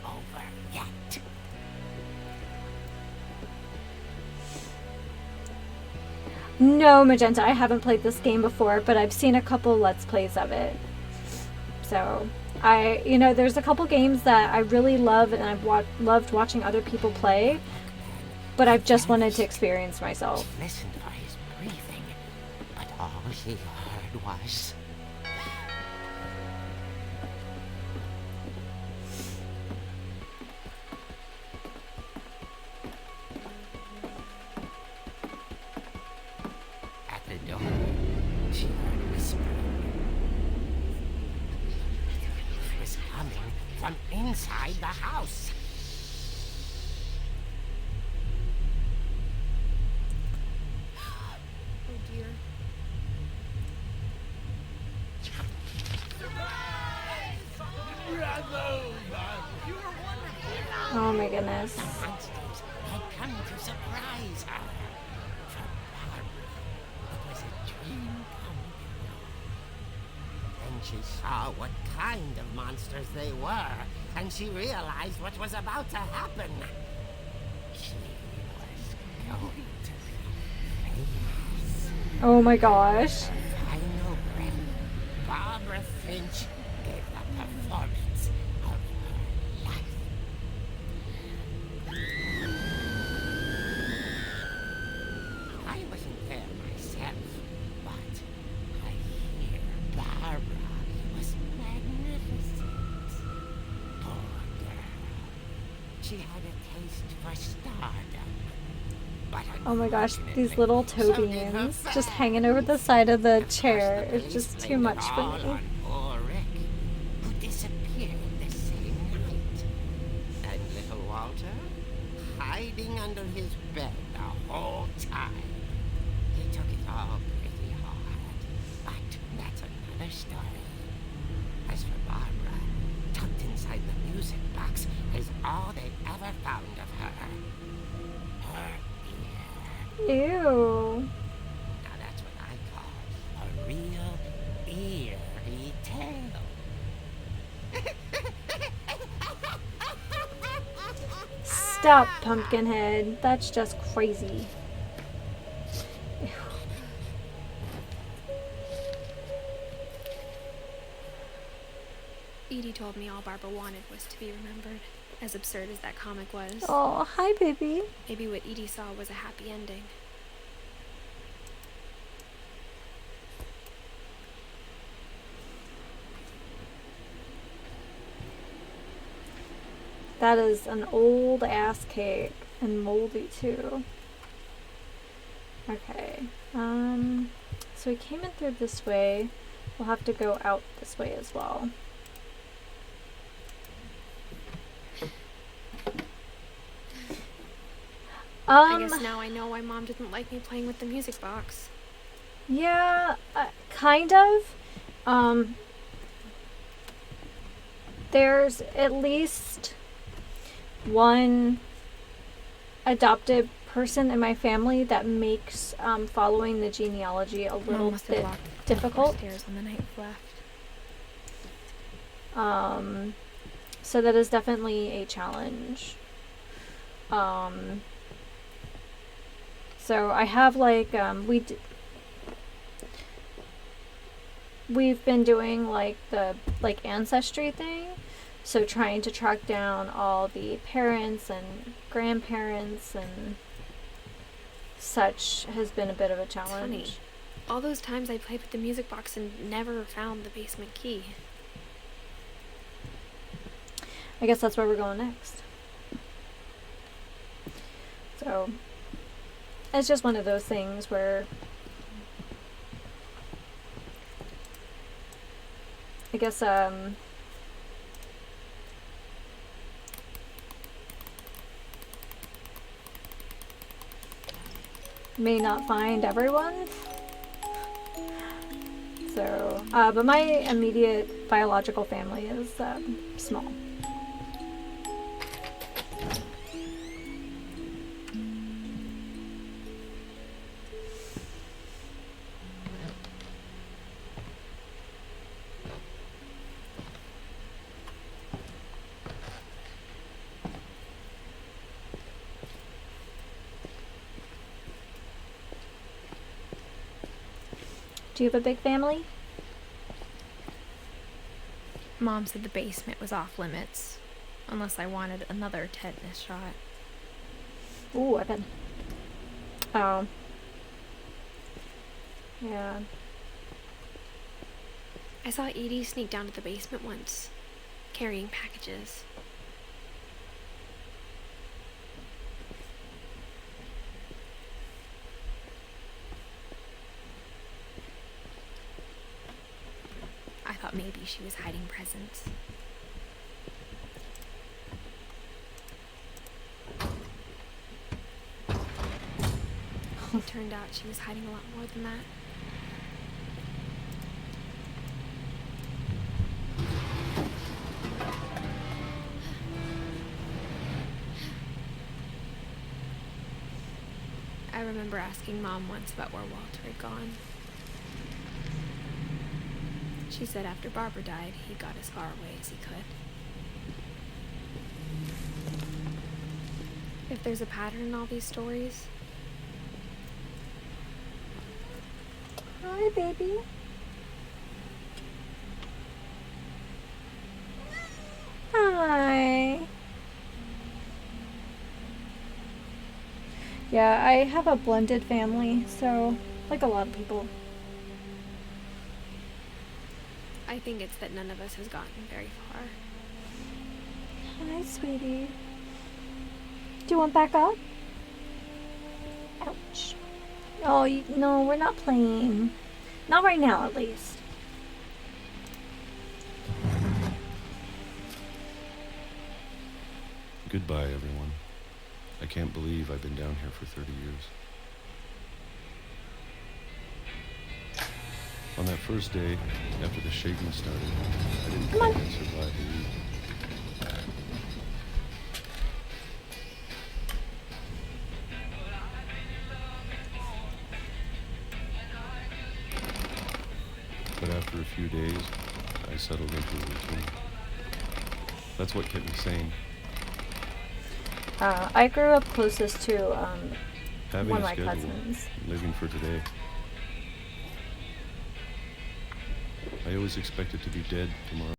over yet. No, Magenta, I haven't played this game before, but I've seen a couple Let's Plays of it. So, there's a couple games that I really love and I've loved watching other people play, but I've just wanted to experience myself. She listened for his breathing, but all she heard was... At the door, she heard whispering. It was coming from inside the house. Oh dear. Oh my goodness. Monsters had come to surprise her. For Barbara, it was a dream come true. Then she saw what kind of monsters they were, and she realized what was about to happen. She was going to be famous. Oh my gosh. Final breath, Barbara Finch gave the performance of her life. I wasn't there myself, but I hear Barbara was magnificent. she had a taste for stardom. But Oh my gosh, these unfortunately, little toe so did her beans just fan. hanging over the side of the Of course, chair the is police just too blamed much it for all me. on poor Rick, who disappeared the same night. And little Walter, hiding under his bed the whole time. He took it all pretty hard, but that's another story. As for Barbara, tucked inside the music box is all they ever found of her. Her ear. Ew. Now that's what I call a real eerie tale. Stop, Pumpkinhead. That's just crazy. Ew. Edie told me all Barbara wanted was to be remembered, as absurd as that comic was. Oh, hi, baby. Maybe what Edie saw was a happy ending. That is an old ass cake and moldy too. Okay. So we came in through this way. We'll have to go out this way as well. I guess now I know why Mom didn't like me playing with the music box. Yeah, kind of. There's at least one adopted person in my family that makes following the genealogy a little Mom must have bit walked difficult. upstairs on the night we left. So that is definitely a challenge. So I have like we've been doing like the ancestry thing, so trying to track down all the parents and grandparents and such has been a bit of a It's funny. challenge. All those times I played with the music box and never found the basement key. I guess that's where we're going next. So it's just one of those things where I guess may not find everyone. So, but my immediate biological family is small. Do you have a big family? Mom said the basement was off limits, unless I wanted another tetanus shot. Ooh, weapon. Oh. Yeah. I saw Edie sneak down to the basement once, carrying packages. I thought maybe she was hiding presents. It turned out she was hiding a lot more than that. I remember asking Mom once about where Walter had gone. She said after Barbara died, he got as far away as he could. If there's a pattern in all these stories, Hi, baby. Hi. Yeah, I have a blended family, so like a lot of people. I think it's that none of us has gotten very far. Hi, sweetie. Do you want back up? Ouch. Oh, no, we're not playing. Not right now, at least. Goodbye, everyone. I can't believe I've been down here for 30 years. On that first day, after the shaking started, I didn't think I'd survive a week. But after a few days, I settled into a routine. That's what kept me sane. I grew up closest to Having one a of my schedule, cousins. living for today. I always expected to be dead tomorrow.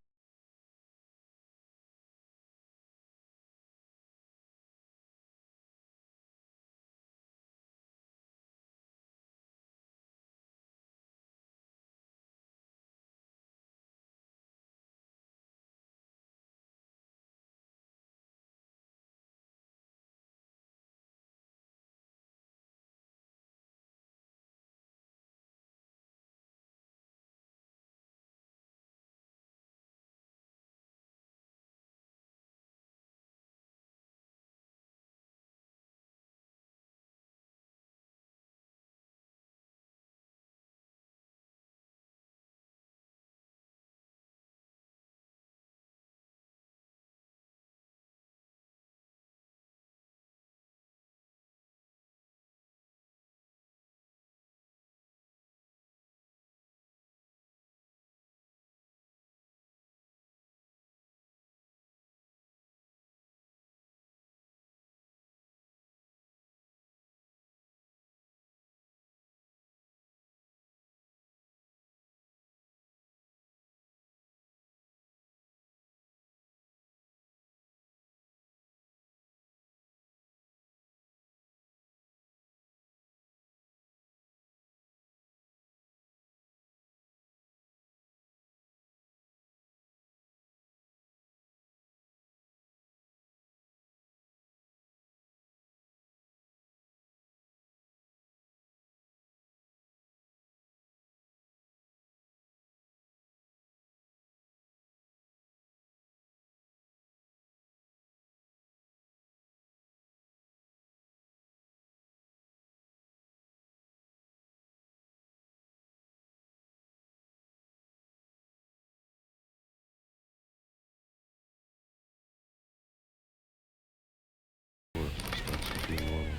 Starts to feel normal.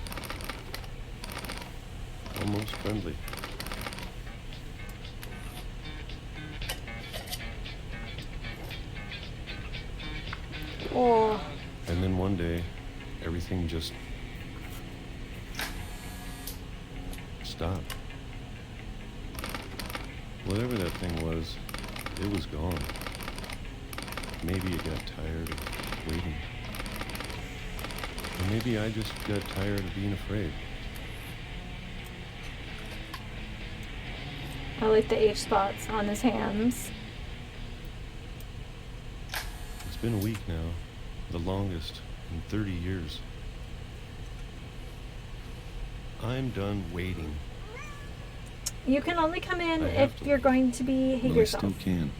Almost friendly. Oh. And then one day, everything just stopped. Whatever that thing was, it was gone. Maybe it got tired of waiting. Or maybe I just got tired of being afraid. I like the H spots on his hands. It's been a week now, the longest in 30 years. I'm done waiting. You can only come in I if have to. you're going to be But yourself. I still can.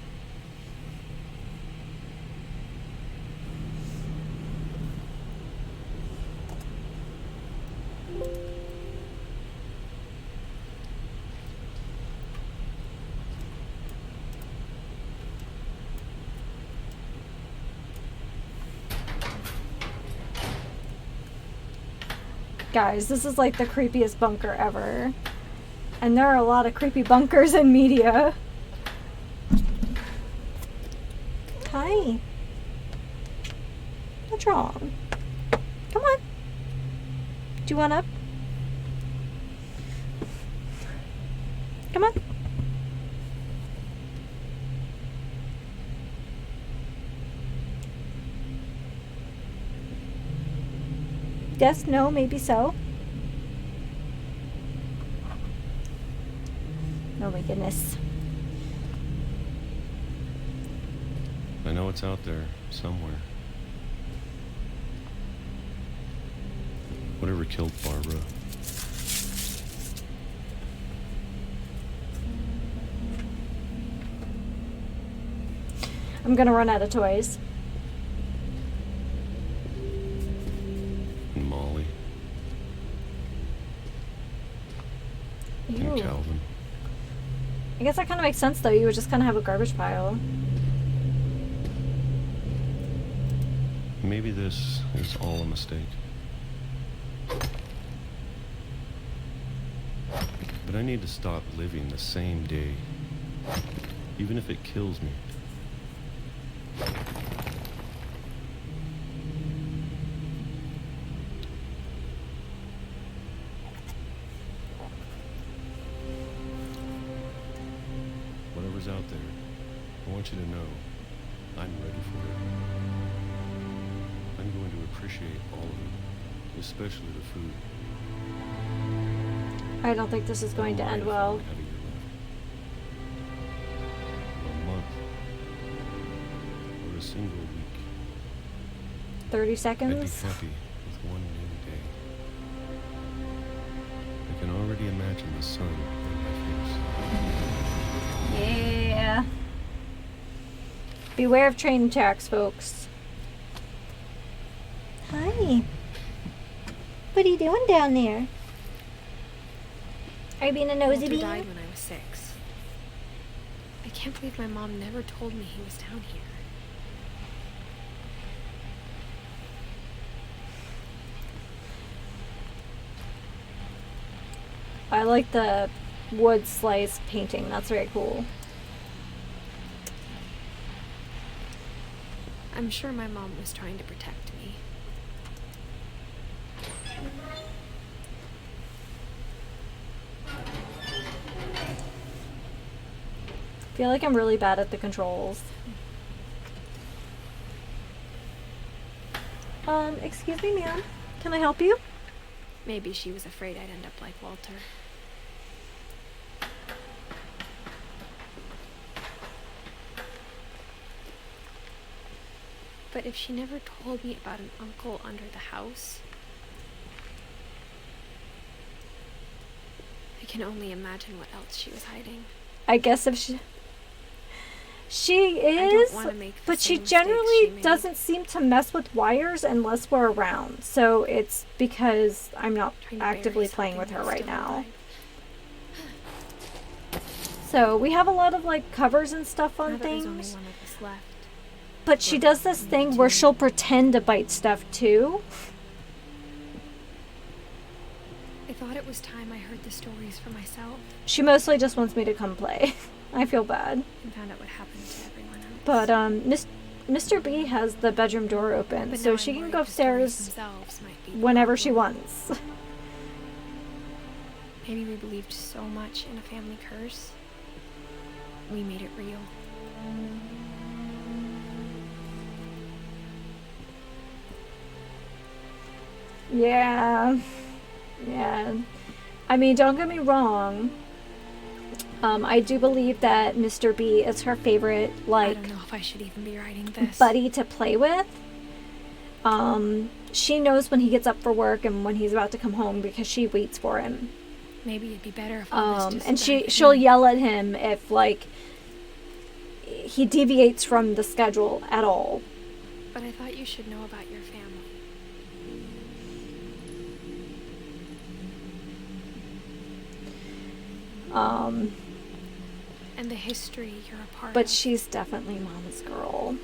Guys, this is like the creepiest bunker ever. And there are a lot of creepy bunkers in media. Hi. What's wrong? Come on. Do you want up? Come on. Yes, no, maybe so. Oh my goodness. I know it's out there somewhere. Whatever killed Barbara. I'm gonna run out of toys. And Molly. Ew. And Calvin. I guess that kind of makes sense, though. You would just kind of have a garbage pile. Maybe this is all a mistake. But I need to stop living the same day, even if it kills me. Whatever's out there, I want you to know I'm ready for it. I'm going to appreciate all of it, especially the food. I don't think this is going to end well. For a month or a single week, 30 I'd be seconds. happy with one new day. I can already imagine the sun on my face. Yeah. Beware of train tracks, folks. Hi. What are you doing down there? Are you being a nosy Walter bee? died when I was 6. I can't believe my mom never told me he was down here. I like the wood slice painting. That's very cool. I'm sure my mom was trying to protect me. I feel like I'm really bad at the controls. Excuse me, ma'am. Can I help you? Maybe she was afraid I'd end up like Walter. But if she never told me about an uncle under the house, I can only imagine what else she was hiding. I guess if she I don't is, wanna make the but she same mistakes generally she made. doesn't seem to mess with wires unless we're around. So it's because I'm not Trying to bury actively playing with something her that's right still now. alive. So we have a lot of like covers and stuff Now on that there's only things. one of us left. But she does this thing where she'll pretend to bite stuff too. I thought it was time I heard the stories for myself She mostly just wants me to come play. I feel bad. and found out what happened to everyone else. But Mr. B has the bedroom door open, But so now she I'm can worried go the stories upstairs themselves might be the whenever she problem. wants. Maybe we believed so much in a family curse. We made it real. Yeah. Yeah. I mean, don't get me wrong. I do believe that Mr. B is her favorite, I like, don't know if I should even be writing this. buddy to play with. She knows when he gets up for work and when he's about to come home because she waits for him. Maybe it'd be better if all this just And died she'll in. yell at him if, like, he deviates from the schedule at all. But I thought you should know about your family. And the history you're a part But of. she's definitely Mama's girl.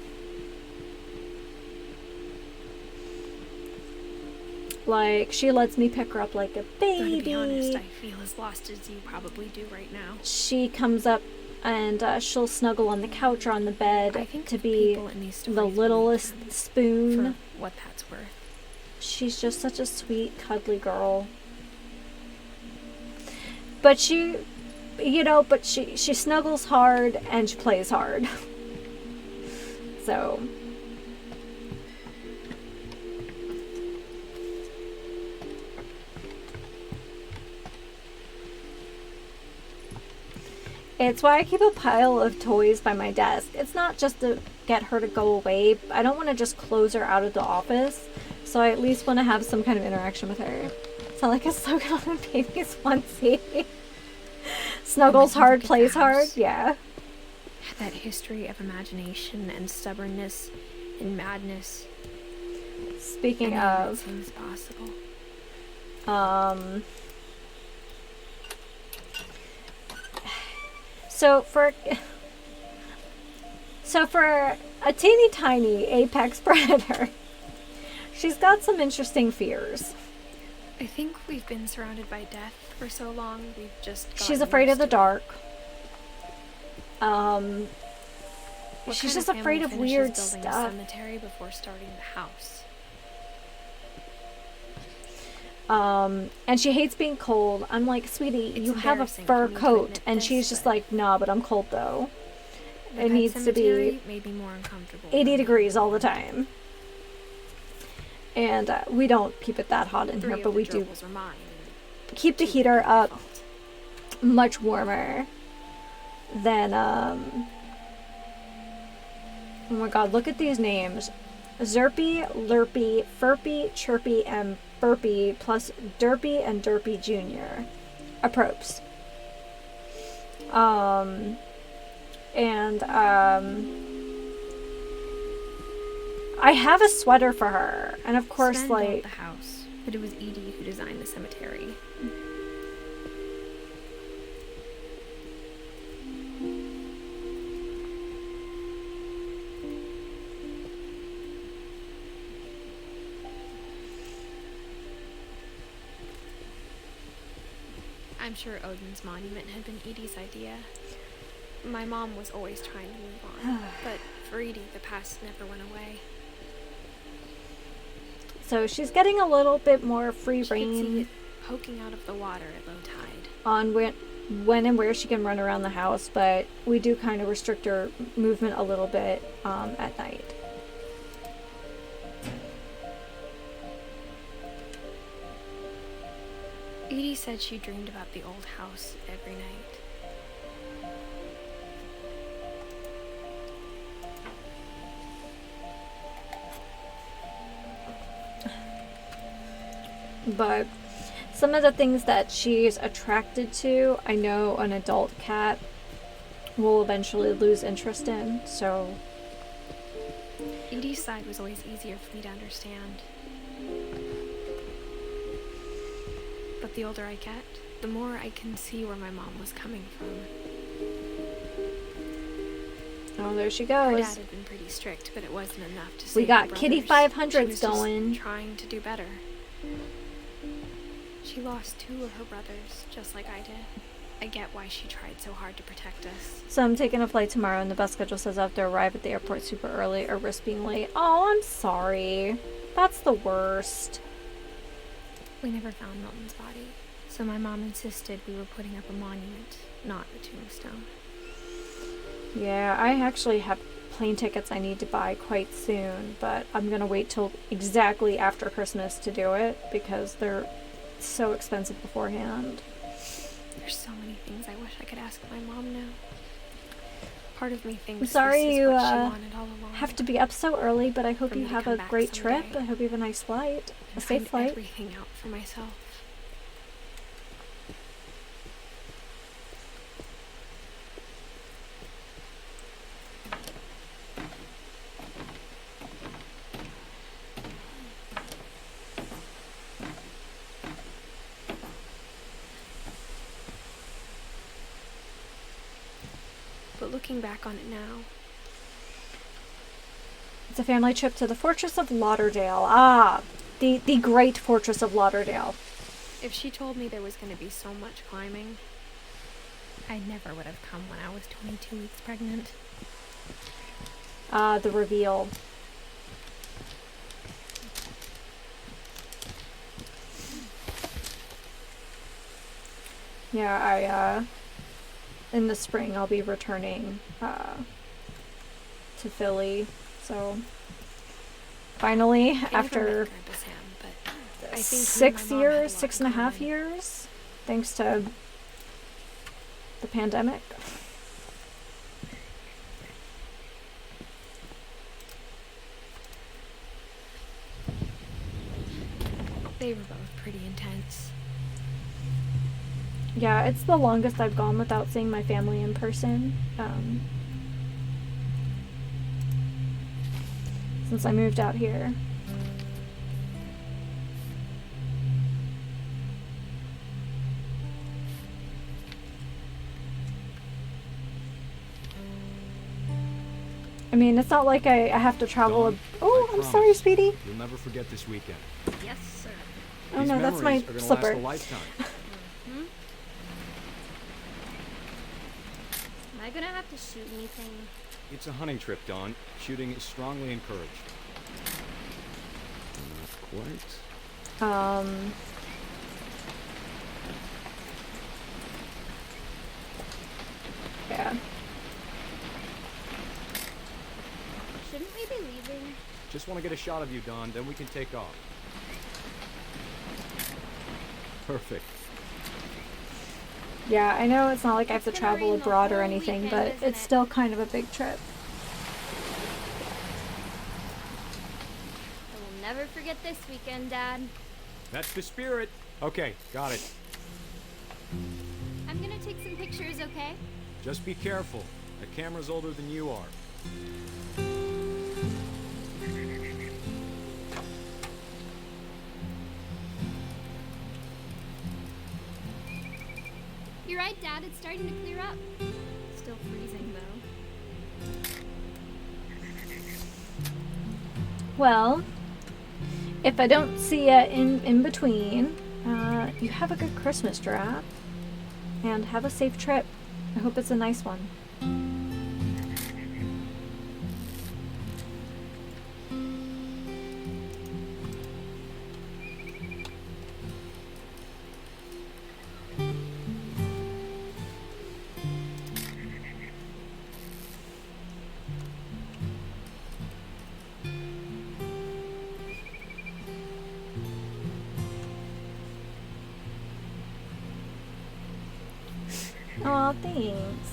Like, she lets me pick her up like a Though, to be baby. honest, I feel as lost as you probably do right now. She comes up and she'll snuggle on the couch or on the bed I think to the be people in these the stories littlest believe them, spoon. for what that's worth. She's just such a sweet, cuddly girl. But she snuggles hard and she plays hard. So. It's why I keep a pile of toys by my desk. It's not just to get her to go away. I don't want to just close her out of the office. so I at least want to have some kind of interaction with her. It's not like a Snuggle on Baby's onesie. Snuggles hard, plays hard, yeah. Had that history of imagination and stubbornness and madness. Speaking of, seems possible. So for a teeny tiny apex predator, she's got some interesting fears. I think we've been surrounded by death for so long, we've just She's afraid of the dark. What She's kind just of afraid family of finishes weird building stuff. a cemetery before starting the house? And she hates being cold. I'm like, sweetie, It's you have a embarrassing fur for me to coat. admit And this, she's just but like, nah, but I'm cold though. The It pet needs to cemetery be made me more uncomfortable 80 than degrees all the time. And we don't keep it that hot in Three here, of but the we do gerbils are mine, and keep the two heater are my up fault. much warmer than, oh my god, look at these names. Zerpy, Lurpy, Furpy, Chirpy, and Burpy, plus Derpy and Derpy Jr. Apropes. I have a sweater for her, and of course, Sven like, built the house, but it was Edie who designed the cemetery. I'm sure Odin's monument had been Edie's idea. My mom was always trying to move on, but for Edie, the past never went away. so she's getting a little bit more free She could see reign it poking out of the water at low tide. on when and where she can run around the house, but we do kind of restrict her movement a little bit at night. Edie said she dreamed about the old house every night. But some of the things that she's attracted to, I know an adult cat will eventually lose interest in, so Edie's side was always easier for me to understand. But the older I get, the more I can see where my mom was coming from. oh, there she Her goes. dad had been pretty strict, but it wasn't enough to save We got her Kitty brothers. 500s She was just going. trying to do better. She lost 2 of her brothers, just like I did. I get why she tried so hard to protect us. So I'm taking a flight tomorrow, and the bus schedule says I have to arrive at the airport super early or risk being late. Oh, I'm sorry. That's the worst. We never found Milton's body, so my mom insisted we were putting up a monument, not a tombstone. Yeah, I actually have plane tickets I need to buy quite soon, but I'm gonna wait till exactly after Christmas to do it because they're so expensive beforehand. There's so many things I wish I could ask my mom now. Part of me thinks I'm sorry this is you what she wanted all along. have to be up so early, but I hope For me you to have come a back great trip. someday I hope you have a nice flight, a and safe find flight. everything out for myself. But looking back on it now, It's a family trip to the Fortress of Lauderdale. Ah, the great Fortress of Lauderdale. if she told me there was going to be so much climbing, I never would have come when I was 22 weeks pregnant. The reveal. Yeah, in the spring I'll be returning to Philly, so finally, I never after met Grandpa Sam, but I think he and my mom had a lot in 6.5 common. years, thanks to the pandemic. They were both pretty intense. Yeah, it's the longest I've gone without seeing my family in person. Since I moved out here. I mean, it's not like I have to travel. Dawn, Oh, I I'm promise sorry, sweetie. You'll never forget this weekend. Yes, sir. Oh These no, that's my memories are gonna slipper. last a lifetime. Hmm? Am I gonna have to shoot anything? It's a hunting trip, Dawn. Shooting is strongly encouraged. Not quite. Yeah. Shouldn't we be leaving? Just want to get a shot of you, Dawn, then we can take off. Perfect. Yeah, I know it's not like I have to It's gonna travel rain the abroad or whole anything, weekend, but isn't it's it? still kind of a big trip. I will never forget this weekend, Dad. That's the spirit. Okay, got it. I'm gonna take some pictures, okay? Just be careful. The camera's older than you are. You're right, Dad. It's starting to clear up. Still freezing, though. Well, if I don't see you in between, you have a good Christmas, Giraffe. And have a safe trip. I hope it's a nice one. Aw, thanks.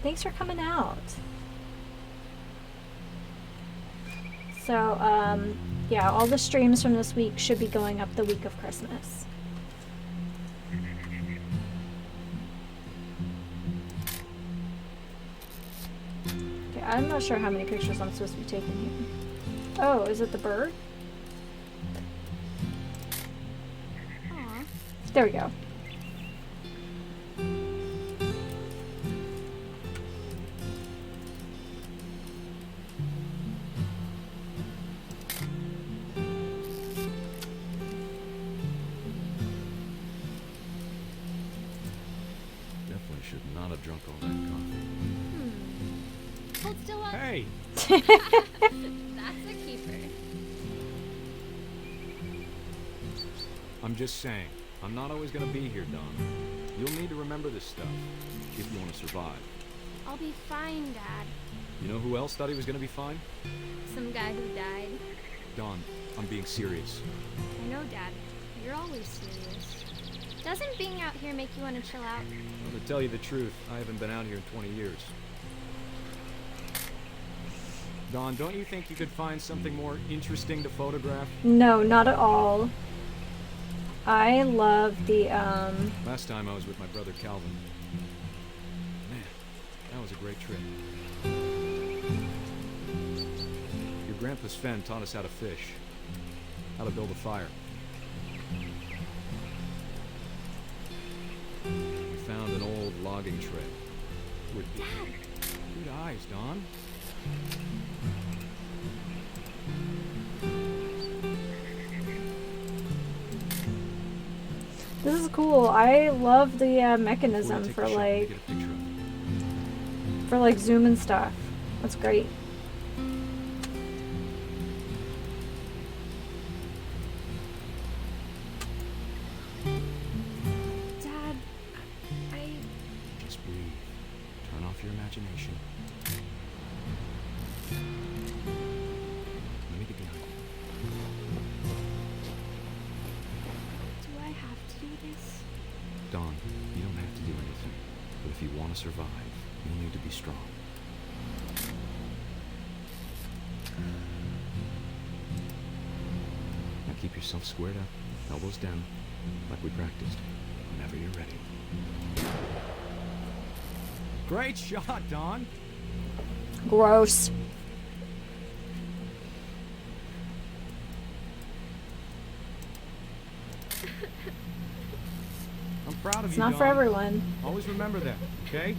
Thanks for coming out. So, yeah, all the streams from this week should be going up the week of Christmas. Okay, I'm not sure how many pictures I'm supposed to be taking here. Oh, is it the bird? Aw. There we go. Definitely should not have drunk all that coffee. Hold still up. Hey! That's a keeper. I'm just saying, I'm not always gonna be here, Dawn. You'll need to remember this stuff if you want to survive. I'll be fine, Dad. You know who else thought he was gonna be fine? Some guy who died. Dawn, I'm being serious. I know, Dad. You're always serious. Doesn't being out here make you want to chill out? Well, to tell you the truth, I haven't been out here in 20 years. Dawn, don't you think you could find something more interesting to photograph? No, not at all. I love the, Last time I was with my brother Calvin. Man, that was a great trip. Your grandpa Sven taught us how to fish, how to build a fire. We found an old logging trail. With good eyes, Dawn. this is cool. I love the We're mechanism gonna take for a shot and like, get a picture of it. for like zoom and stuff. That's great. Dad, I... Just breathe. Turn off your imagination. Let me get behind you. Do I have to do this? Dawn, you don't have to do anything. But if you want to survive, you'll need to be strong. Now keep keep yourself squared up, elbows down, like we practiced, whenever you're ready. Great shot, Don. Gross. I'm proud of It's you, not Dawn. for everyone. Always remember that, okay?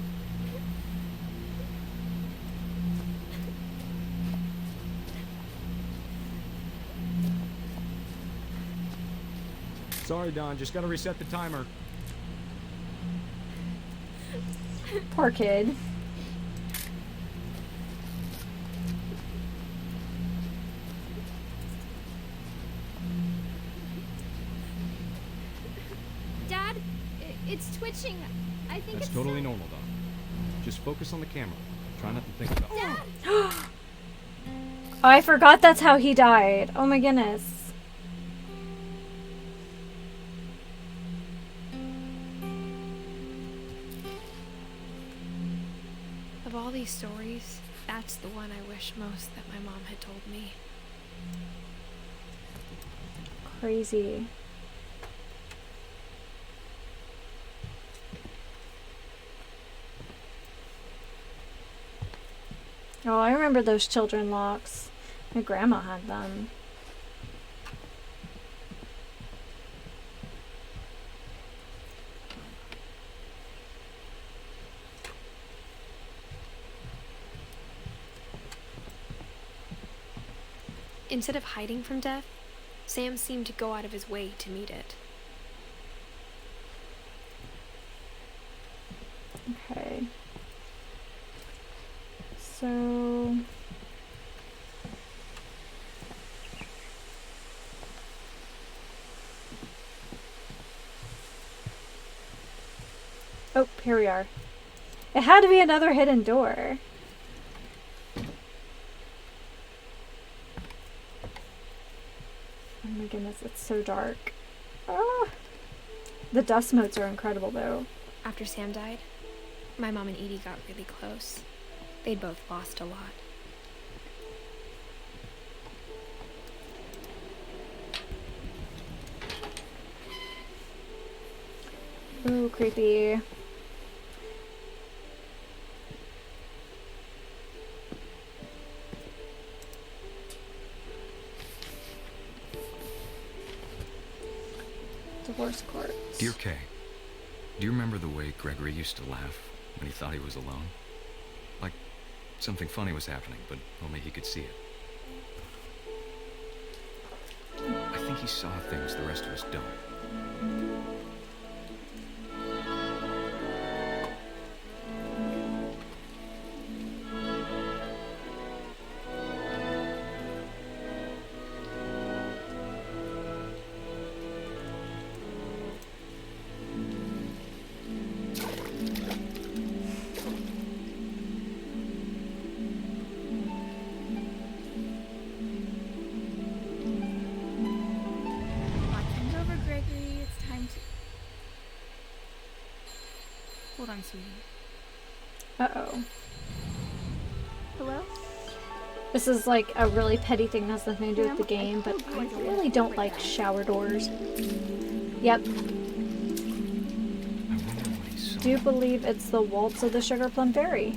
Sorry, Don. Just gotta reset the timer. Poor kid. Dad, it's twitching. I think That's it's totally normal, Don. Just focus on the camera. Try not to think about it. Dad! Oh, I forgot that's how he died. Oh my goodness. Of all these stories, that's the one I wish most that my mom had told me. Crazy. Oh, I remember those children locks. My grandma had them. Instead of hiding from death, Sam seemed to go out of his way to meet it. Okay. So... oh, here we are. It had to be another hidden door. Oh my goodness, it's so dark. Ah. The dust motes are incredible though. After Sam died, my mom and Edie got really close. They'd both lost a lot. Ooh, creepy. Divorce court. Dear Kay, do you remember the way Gregory used to laugh when he thought he was alone? Like something funny was happening, but only he could see it. I think he saw things the rest of us don't. Watching's over, Gregory. It's time to... hold on, sweetie. Uh-oh. Hello? This is like a really petty thing that has nothing to do with the game, but I really don't like shower doors. Yep. Do you believe it's the waltz of the Sugar Plum Fairy?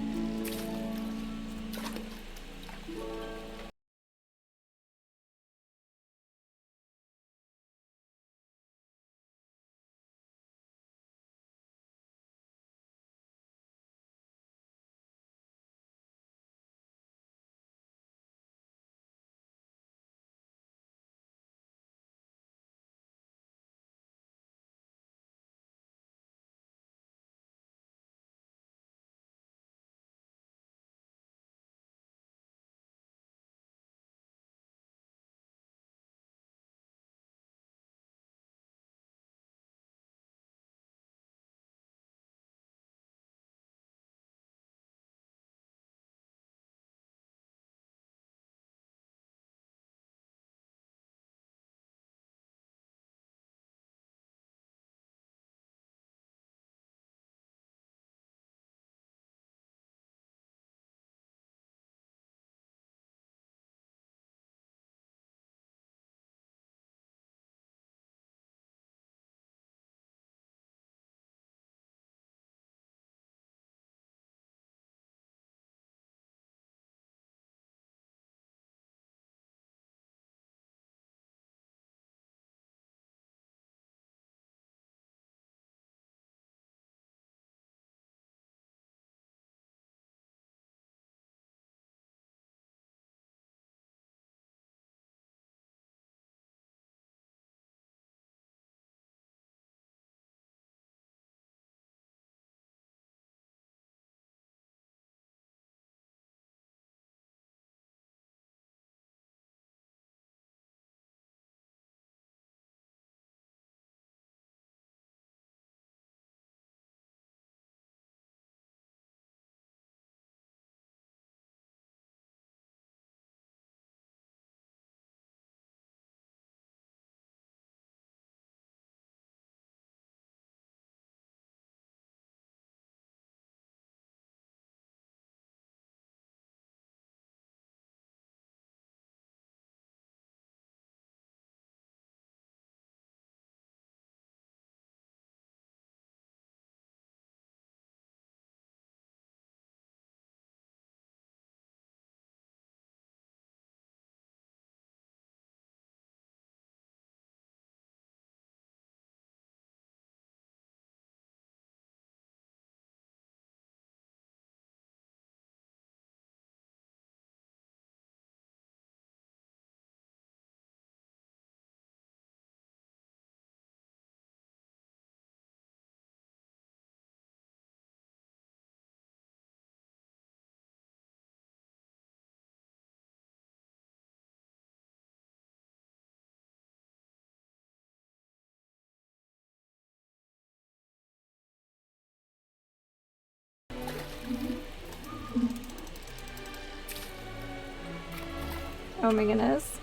Oh my goodness.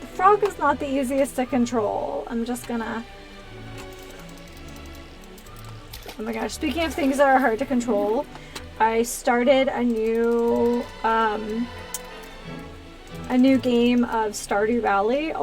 The frog is not the easiest to control. I'm just gonna... Oh my gosh, speaking of things that are hard to control, I started a new game of Stardew Valley.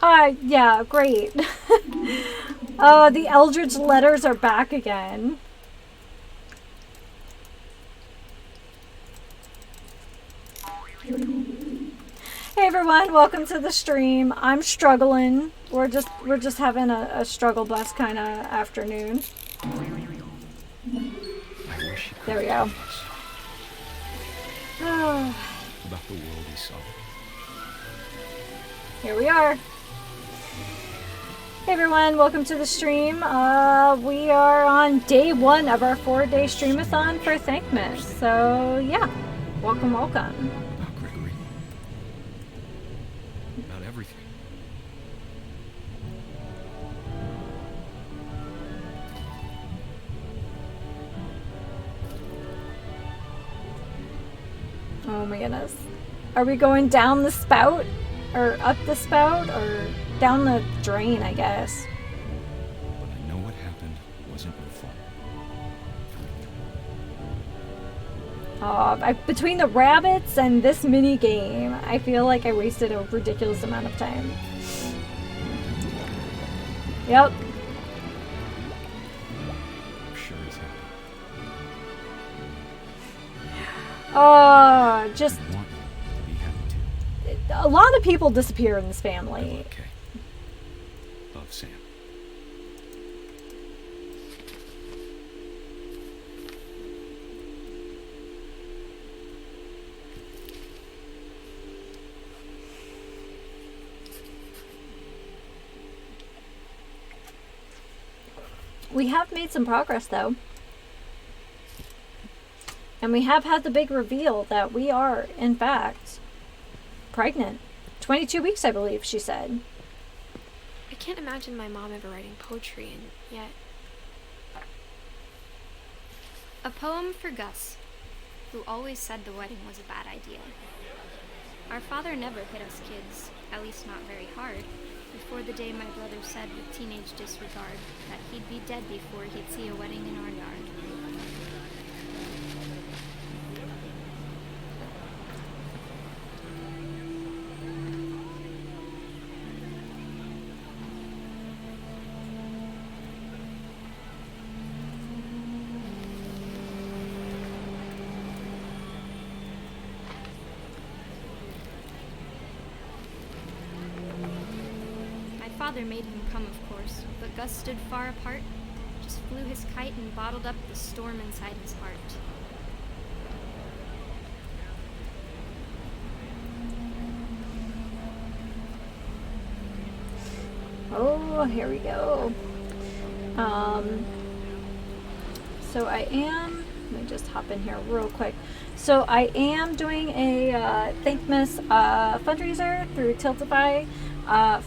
Yeah, great. Oh, the Eldritch letters are back again. Hey everyone, welcome to the stream. I'm struggling. We're just having a struggle bus kind of afternoon. There we go. About the world he saw. Here we are. Hey everyone, welcome to the stream. We are on day 1 of our 4-day streamathon for Thankmas. So yeah, welcome. About Gregory. About everything. Oh my goodness. Are we going down the spout? Or up the spout? Or down the drain, I guess? But I know what happened wasn't your fault. Between the rabbits and this mini game, I feel like I wasted a ridiculous amount of time. Yep. I'm sure he's happy. Just I want you to be happy too. a lot of people disappear in this family. Okay. Love, Sam. We have made some progress though. And we have had the big reveal that we are, in fact, pregnant. 22 weeks, I believe, she said. I can't imagine my mom ever writing poetry, and yet... A poem for Gus, who always said the wedding was a bad idea. Our father never hit us kids, at least not very hard, before the day my brother said with teenage disregard that he'd be dead before he'd see a wedding in our yard. Father made him come, of course, but Gus stood far apart, just flew his kite and bottled up the storm inside his heart. Oh, here we go. So I am, let me just hop in here real quick. So I am doing a Thankmas fundraiser through Tiltify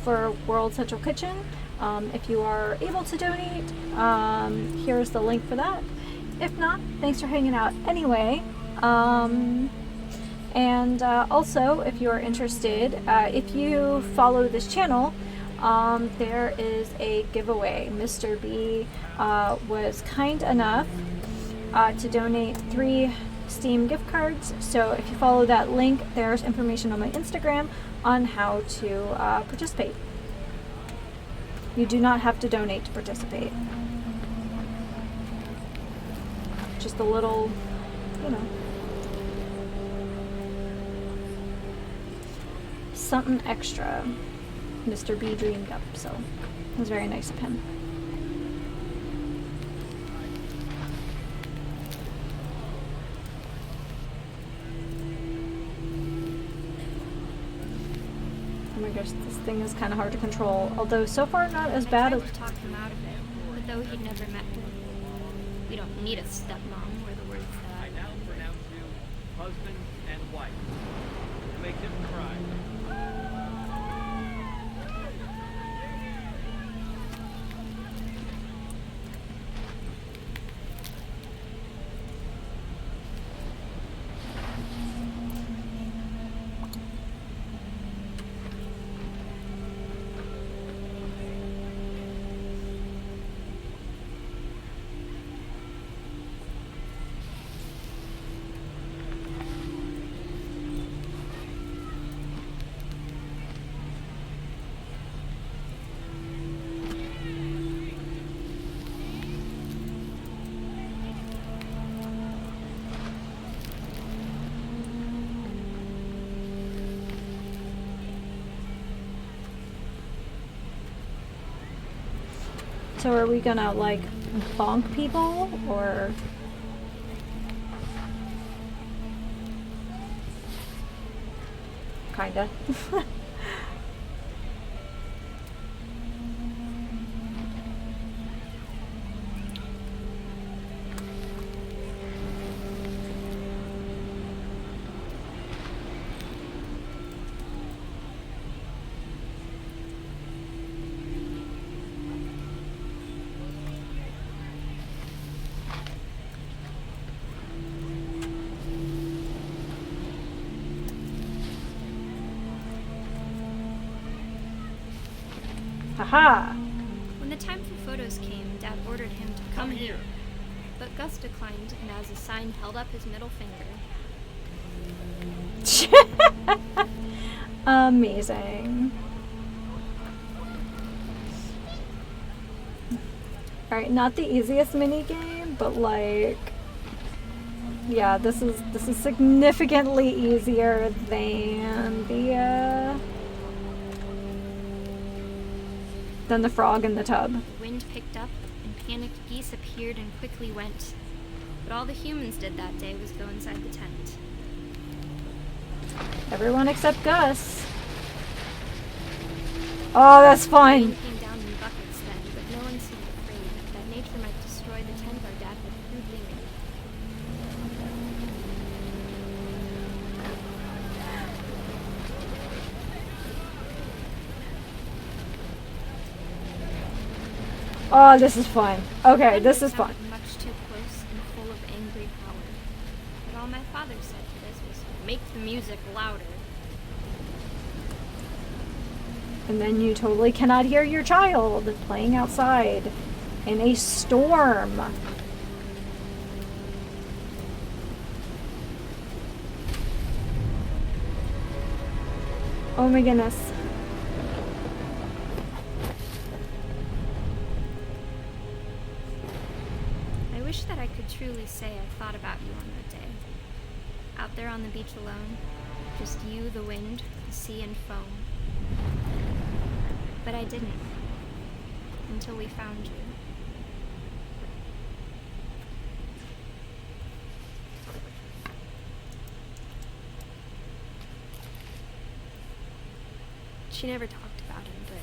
for World Central Kitchen. If you are able to donate, here's the link for that. If not, thanks for hanging out anyway. And also, if you are interested, if you follow this channel, there is a giveaway. Mr. B was kind enough to donate 3 Steam gift cards. So if you follow that link, there's information on my Instagram on how to participate. You do not have to donate to participate. Just a little, you know, something extra. Mr. B dreamed up, so it was very nice of him. Oh my gosh, this thing is kind of hard to control. Although so far not as bad as... I tried to talk him out of it, but though he'd never met one. We don't need a stepmom, were the words that I now pronounce you husband and wife. To make him cry. So are we gonna, like, bonk people, or... Kinda. Haha! When the time for photos came, Dad ordered him to come here. But Gus declined, and as a sign held up his middle finger. Amazing. Alright, not the easiest mini game, but like, yeah, this is significantly easier than the frog in the tub. The wind picked up, and panicked geese appeared and quickly went. But all the humans did that day was go inside the tent. Everyone except Gus. Oh, that's fun. Rain came down in buckets then, but no one seemed afraid that nature might destroy the tent our dad had crudely made. Oh, this is fun. Okay, this is fun. Much too close and full of angry power. But all my father said to this was, make the music louder. And then you totally cannot hear your child playing outside in a storm. Oh my goodness. I wish that I could truly say I thought about you on that day. Out there on the beach alone, just you, the wind, the sea, and foam. But I didn't. Until we found you. She never talked about him, but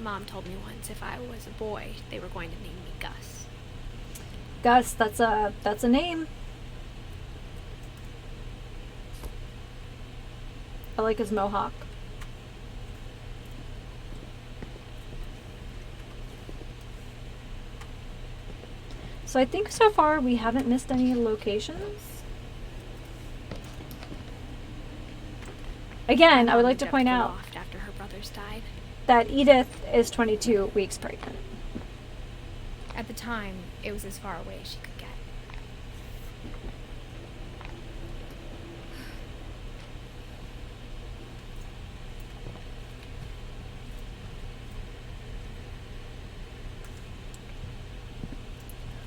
Mom told me once if I was a boy, they were going to name me Gus. Gus, that's a name. I like his mohawk. So I think so far we haven't missed any locations. Again, I would like to point out after her brothers died. that Edith is 22 weeks pregnant. At the time, it was as far away as she could get.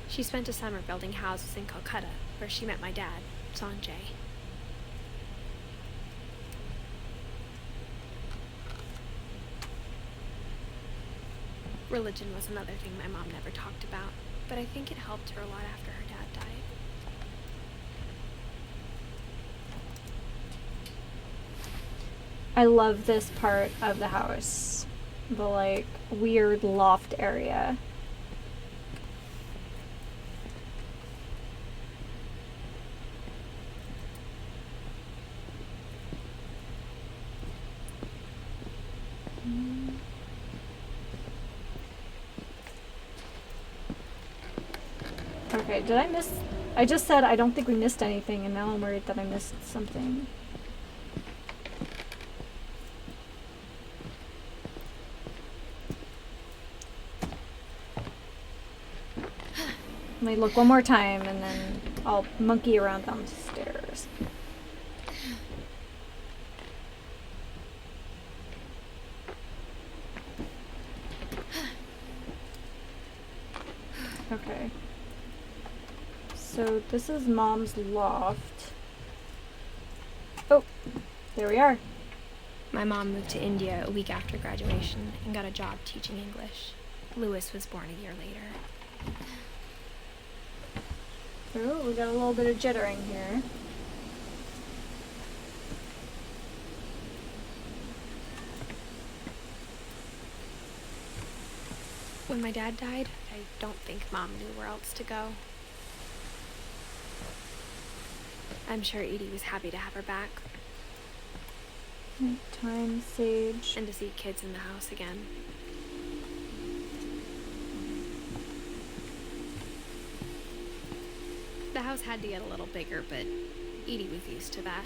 She spent a summer building houses in Calcutta, where she met my dad, Sanjay. Religion was another thing my mom never talked about, but I think it helped her a lot after her dad died. I love this part of the house. The like weird loft area. Okay, did I miss... I just said I don't think we missed anything, and now I'm worried that I missed something. Let me look one more time, and then I'll monkey around downstairs. Okay. So this is Mom's loft. Oh, there we are. My mom moved to India a week after graduation and got a job teaching English. Lewis was born a year later. Oh, we got a little bit of jittering here. When my dad died, I don't think Mom knew where else to go. I'm sure Edie was happy to have her back. Time, sage. And to see kids in the house again. The house had to get a little bigger, but Edie was used to that.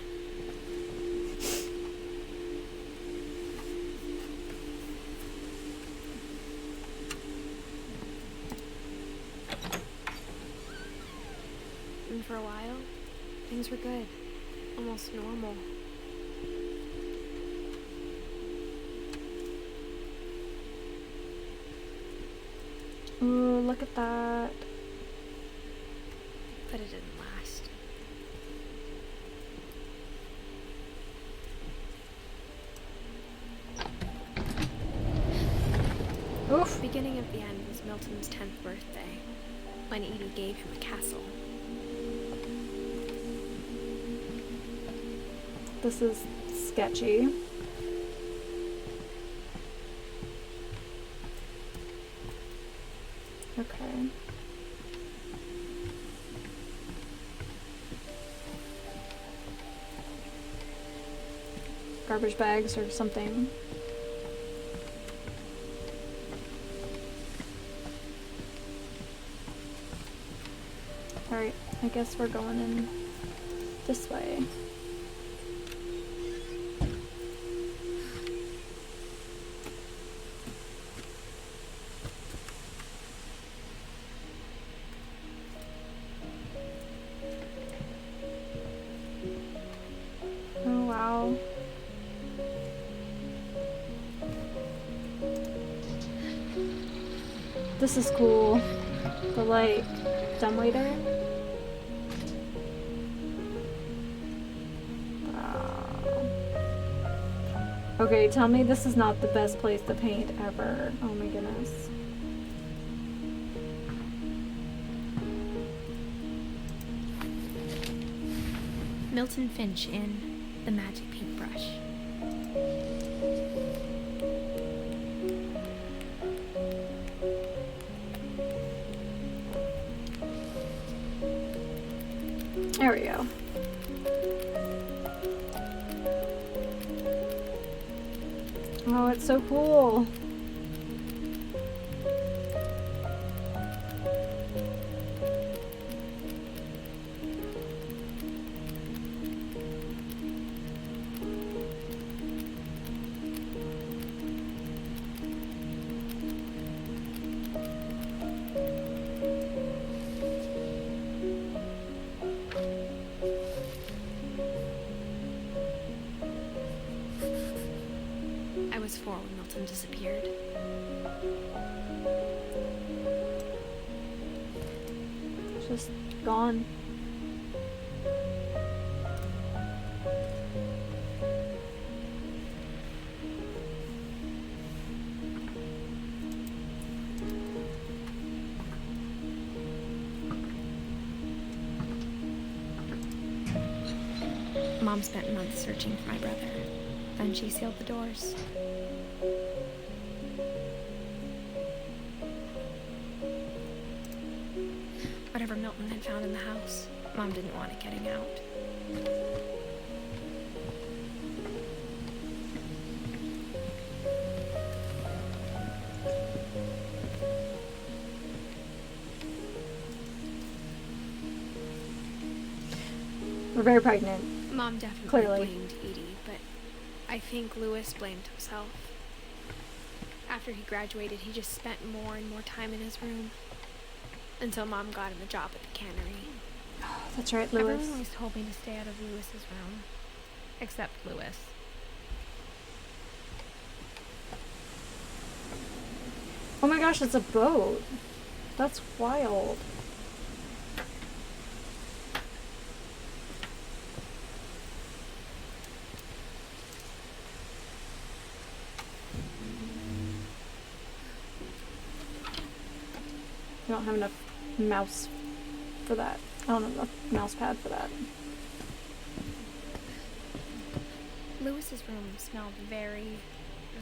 And for a while, things were good. Almost normal. Ooh, look at that. But it didn't last. Oof. Beginning of the end was Milton's 10th birthday, when Edie gave him a castle. This is sketchy. Okay. Garbage bags or something. Alright, I guess we're going in this way. Oh wow. This is cool. The like dumbwaiter. Okay, tell me this is not the best place to paint ever. Oh my goodness. Milton Finch in The Magic Paintbrush. There we go. Oh, it's so cool. I was 4 when Milton disappeared. Just gone. Mom spent months searching for my brother. Then she sealed the doors. Whatever Milton had found in the house, Mom didn't want it getting out. We're very pregnant. Mom definitely Clearly. blamed Edie, but I think Lewis blamed himself. After he graduated, he just spent more and more time in his room. Until Mom got him a job at the cannery. That's right, Lewis. Everyone always told me to stay out of Lewis's room. Except Lewis. Oh my gosh, it's a boat. That's wild. We don't have enough mouse for that. I don't have enough mouse pad for that. Lewis's room smelled very,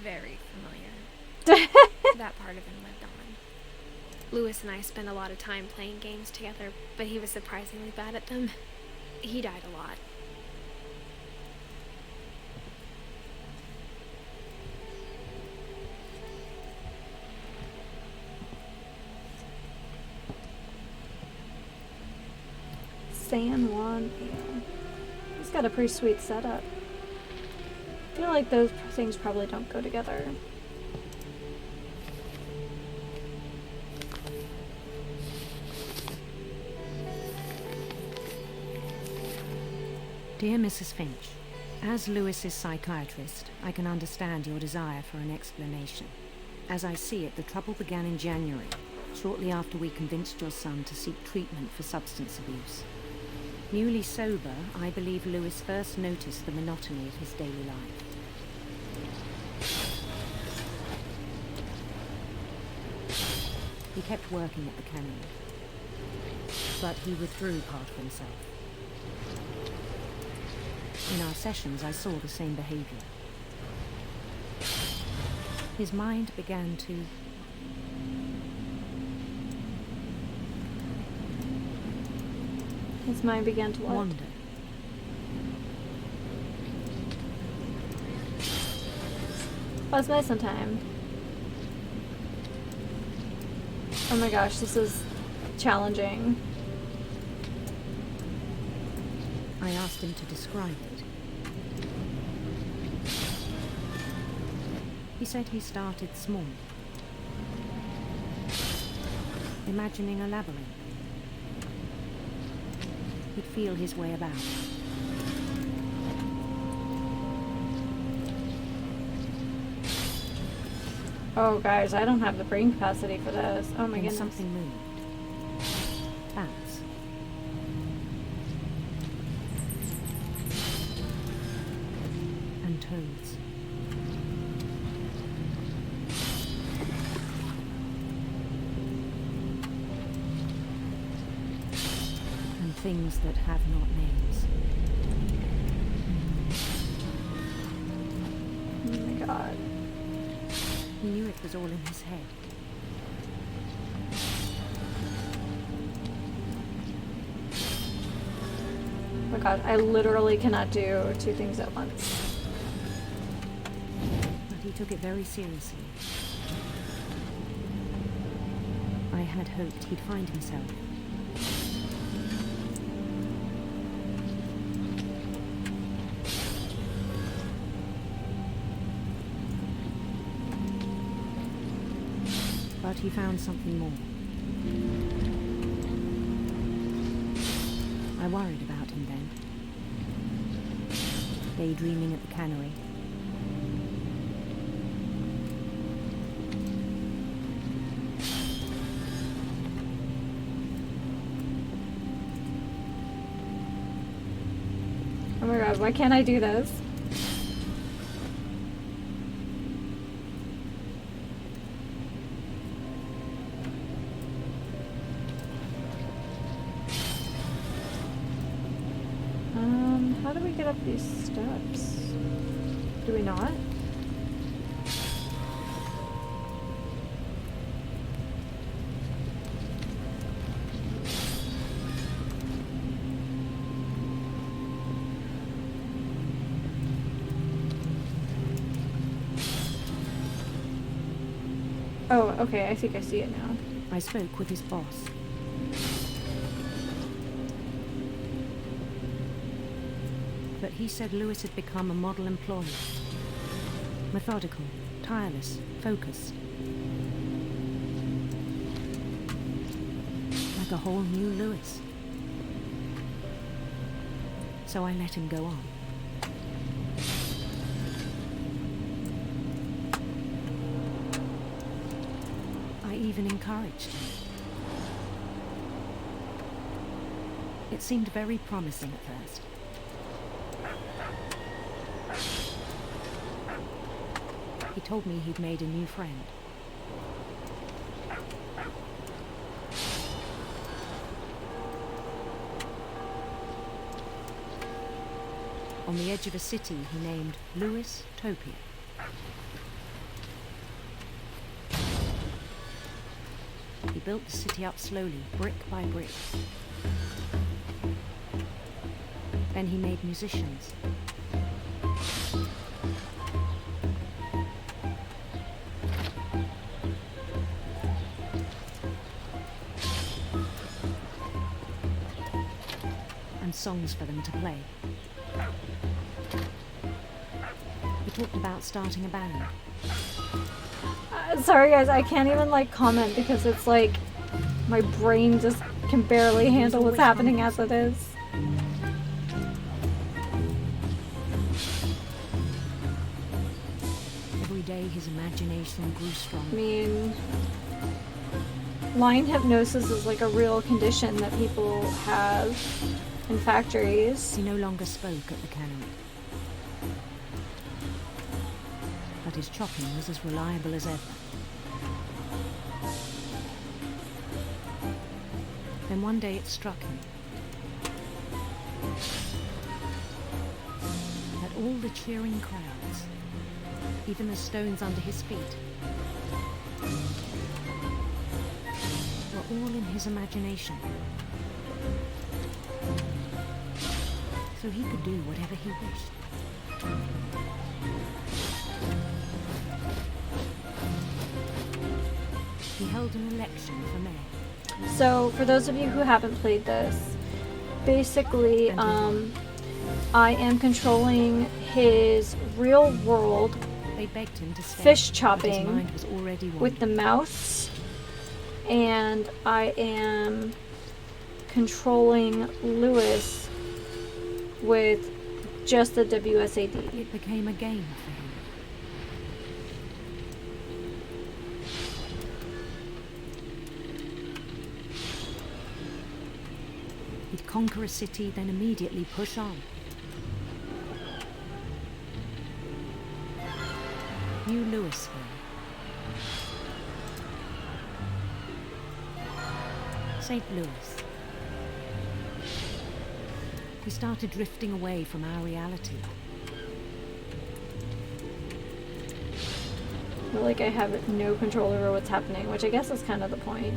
very familiar. That part of him lived on. Lewis and I spent a lot of time playing games together, but he was surprisingly bad at them. He died a lot. San Juan Ale. He's got a pretty sweet setup. I feel like those things probably don't go together. Dear Mrs. Finch, as Lewis's psychiatrist, I can understand your desire for an explanation. As I see it, the trouble began in January, shortly after we convinced your son to seek treatment for substance abuse. Newly sober, I believe Lewis first noticed the monotony of his daily life. He kept working at the cannery, but he withdrew part of himself. In our sessions, I saw the same behavior. His mind began to His mind began to what? wander. Buzz medicine time. Oh my gosh, this is challenging. I asked him to describe it. He said he started small, imagining a labyrinth. He'd feel his way about. Oh guys, I don't have the brain capacity for this. Oh my Then goodness. something moved. Bats. And toads. And things that have not names. Oh my god. He knew it was all in his head. Oh my god, I literally cannot do two things at once. But he took it very seriously. I had hoped he'd find himself. But he found something more. I worried about him then. Daydreaming at the cannery. Oh my god, why can't I do this? How do we get up these steps? Do we not? Oh, okay, I think I see it now. I spoke with his boss. But he said Lewis had become a model employee. Methodical, tireless, focused. Like a whole new Lewis. So I let him go on. I even encouraged him. It seemed very promising at first. He told me he'd made a new friend. on the edge of a city he named Lewis Topia. He built the city up slowly, brick by brick. Then he made musicians. And songs for them to play. He talked about starting a band. Sorry guys, I can't even like comment because it's like my brain just can barely handle what's happening as it is. Every day his imagination grew strong. I mean, line hypnosis is like a real condition that people have in factories. He no longer spoke at the cannery. But his chopping was as reliable as ever. Then one day it struck him that all the cheering crowds, even the stones under his feet, were all in his imagination. So he could do whatever he wished. He held an election for mayor. So, for those of you who haven't played this, basically, I am controlling his real world They begged him to stay, fish but chopping his mind was already with the mouse, and I am controlling Lewis with just the WSAD. It became a game for him. He'd conquer a city, then immediately push on. New Louisville. St. Louis. We started drifting away from our reality. I feel like I have no control over what's happening, which I guess is kind of the point.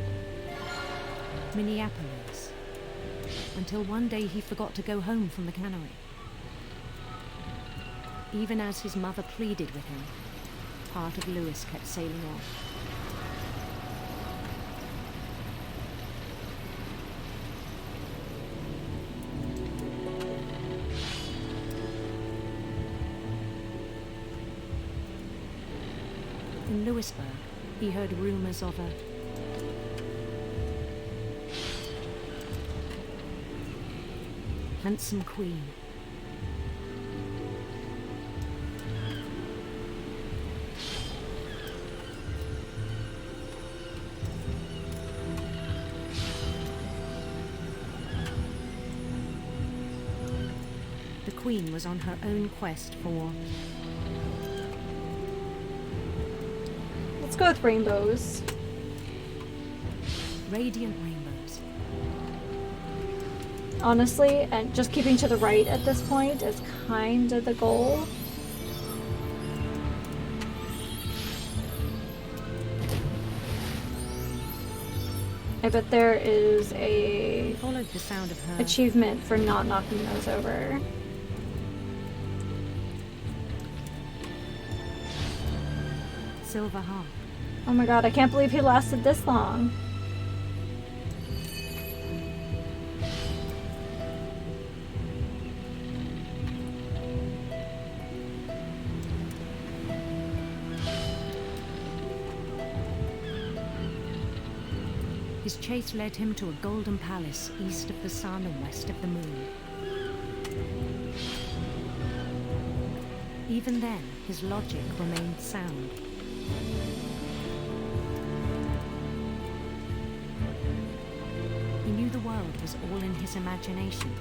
Minneapolis. Until one day he forgot to go home from the cannery. Even as his mother pleaded with him, part of Lewis kept sailing on. In Lewisburg, he heard rumors of a handsome queen. The queen was on her own quest for... Let's go with rainbows. Radiant rainbows. Honestly, and just keeping to the right at this point is kind of the goal. I bet there is a Followed the sound of her achievement for not knocking those over. silver harp. Oh my god, I can't believe he lasted this long. His chase led him to a golden palace east of the sun and west of the moon. Even then, his logic remained sound. He knew the world was all in his imagination.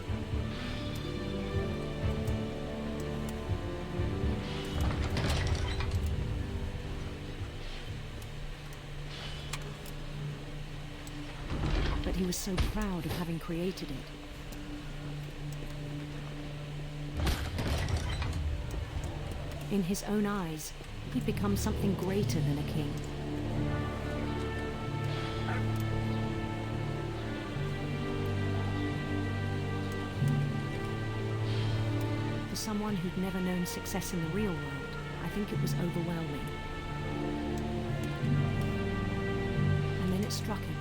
But he was so proud of having created it. In his own eyes, he'd become something greater than a king. For someone who'd never known success in the real world, I think it was overwhelming. And then it struck him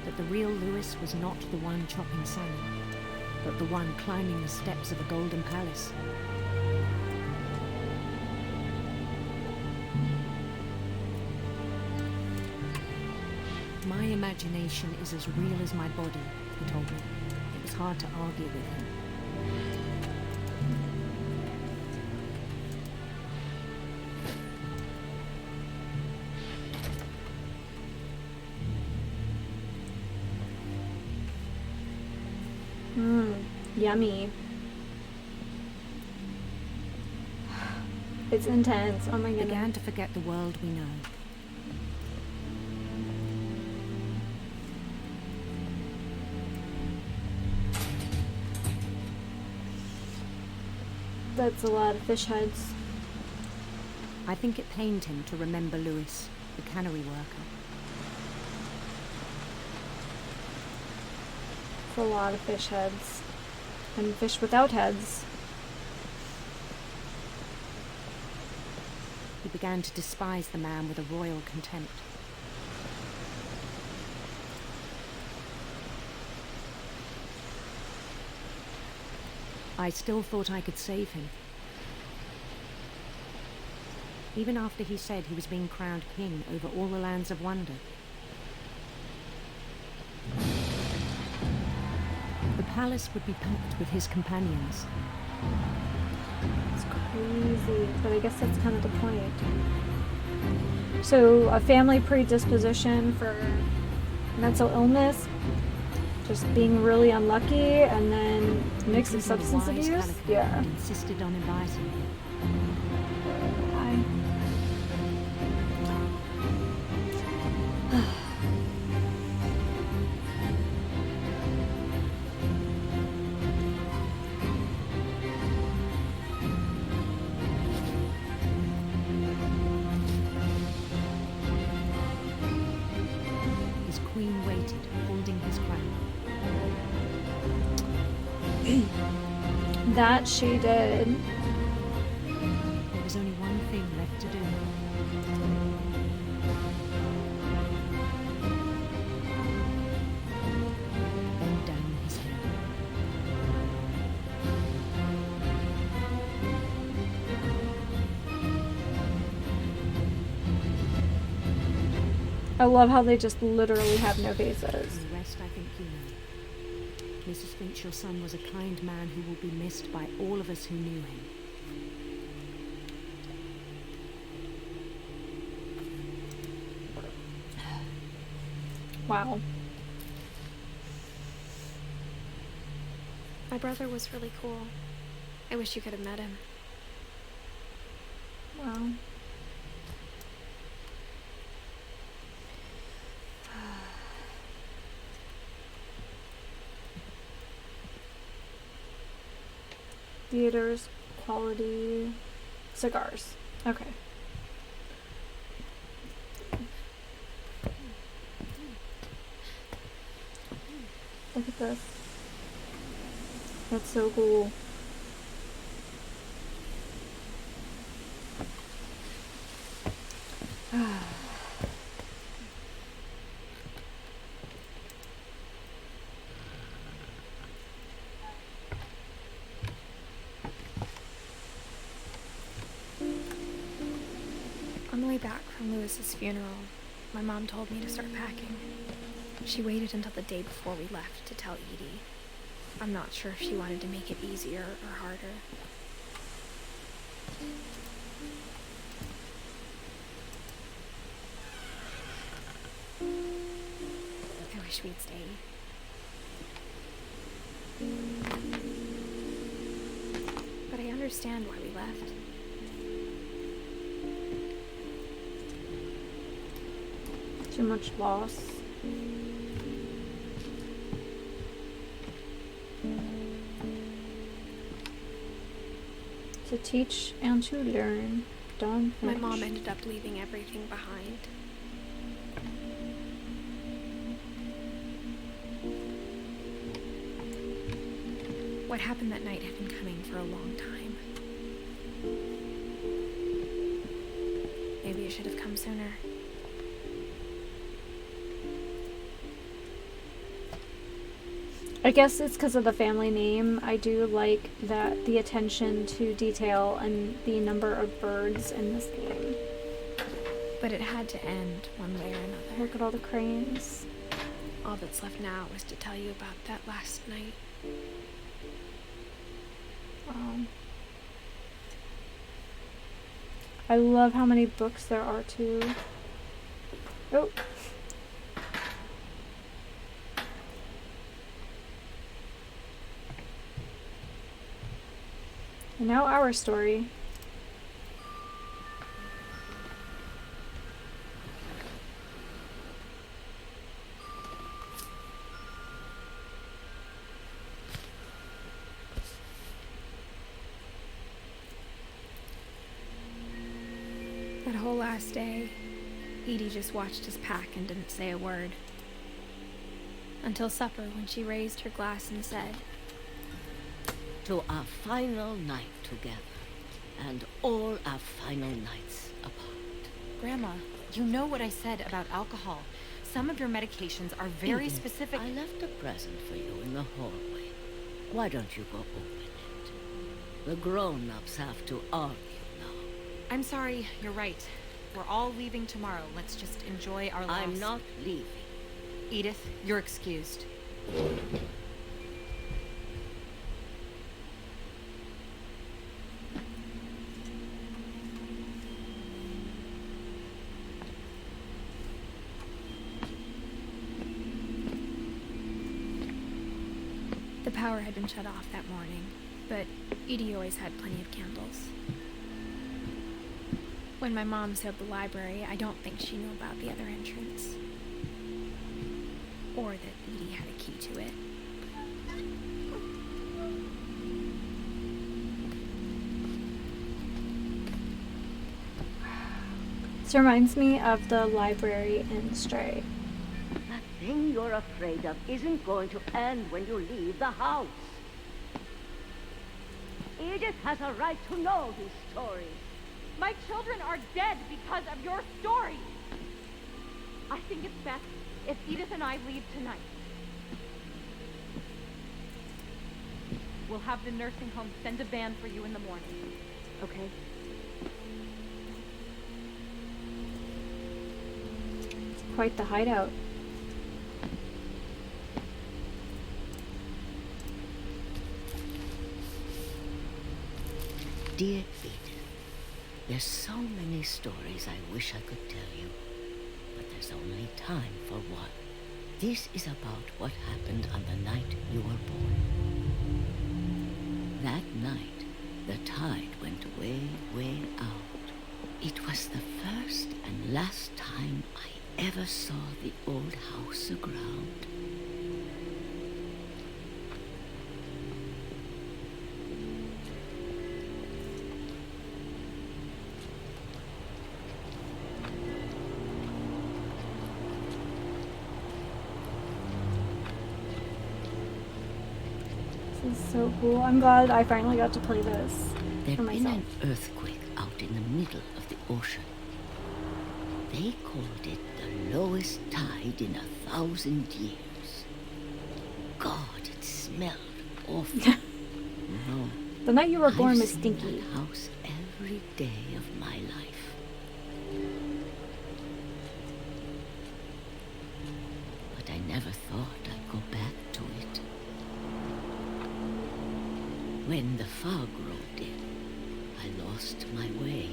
that the real Lewis was not the one chopping salmon, but the one climbing the steps of a golden palace. My imagination is as real as my body, he told me. It was hard to argue with him. Yummy. It's intense. Oh my goodness. Began to forget the world we know. That's a lot of fish heads. I think it pained him to remember Lewis, the cannery worker. It's a lot of fish heads. And fish without heads. He began to despise the man with a royal contempt. I still thought I could save him. Even after he said he was being crowned king over all the lands of wonder. The palace would be packed with his companions. It's crazy, but I guess that's kind of the point. So, a family predisposition for mental illness, just being really unlucky, and then mix of substance abuse. Yeah. Insisted on inviting him. That she did. There was only one thing left to do. Bend down his head. I love how they just literally have no faces. The rest I think you know. Mrs. Finch, your son was a kind man who will be missed by all of us who knew him. Wow. My brother was really cool. I wish you could have met him. Wow. Theaters, quality cigars. Okay. Look at this. That's so cool. On the way back from Lewis's funeral, my mom told me to start packing. She waited until the day before we left to tell Edie. I'm not sure if she wanted to make it easier or harder. I wish we'd stayed. But I understand why we left. Too much loss. To teach and to learn. Dawn My Finch. mom ended up leaving everything behind. What happened that night had been coming for a long time. Maybe it should have come sooner. I guess it's because of the family name. I do like that the attention to detail and the number of birds in this game. But it had to end one way or another. Look at all the cranes. All that's left now is to tell you about that last night. I love how many books there are too. Oh. And now our story. That whole last day, Edie just watched us pack and didn't say a word. Until supper, when she raised her glass and said, "To our final night together, and all our final nights apart." Grandma, you know what I said about alcohol. Some of your medications are very Edith, specific. I left a present for you in the hallway. Why don't you go open it? The grown-ups have to argue now. I'm sorry, you're right. We're all leaving tomorrow. Let's just enjoy our lives. I'm not leaving. Edith, you're excused. the power had been shut off that morning, but Edie always had plenty of candles. When my mom sealed the library, I don't think she knew about the other entrance. Or that Edie had a key to it. This reminds me of the library in Stray. That thing you're afraid of isn't going to end when you leave the house. Edith has a right to know these stories. My children are dead because of your story. I think it's best if Edith and I leave tonight. We'll have the nursing home send a van for you in the morning, okay? Quite the hideout. Dear Edith, there's so many stories I wish I could tell you, but there's only time for one. This is about what happened on the night you were born. That night, the tide went way, way out. It was the first and last time I ever saw the old house aground. This is so cool. I'm glad I finally got to play this There'd for been myself. an earthquake out in the middle of the ocean. They called it the lowest tide in 1,000 years. God, it smelled awful. No, The night you were born I've was seen stinky. that house every day of my life. But I never thought I'd go back to it. When the fog rolled in, I lost my way.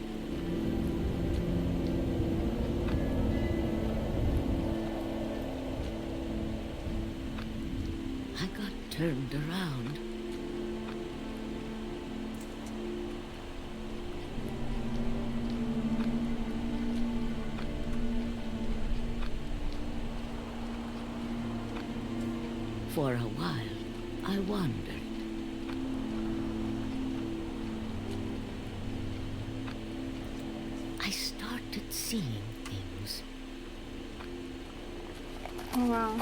I got turned around. For a while, I wandered. I started seeing things. Oh, wow.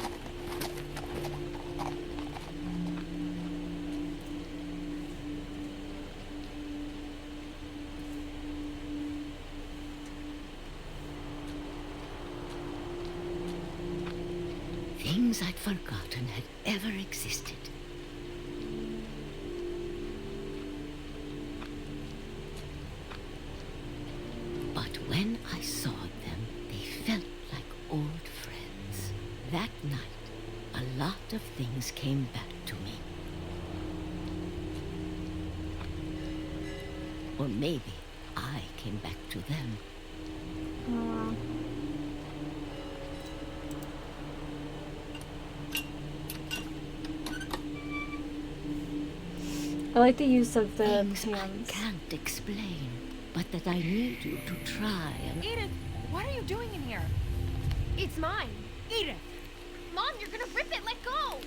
Things I'd forgotten had ever existed. But when I saw them, they felt like old friends. That night, a lot of things came back to me. Or maybe I came back to them. Oh. I like the use of the Things hands. I can't explain, but that I need you to try and... Edith, what are you doing in here? It's mine. Edith! Mom, you're gonna rip it! Let go!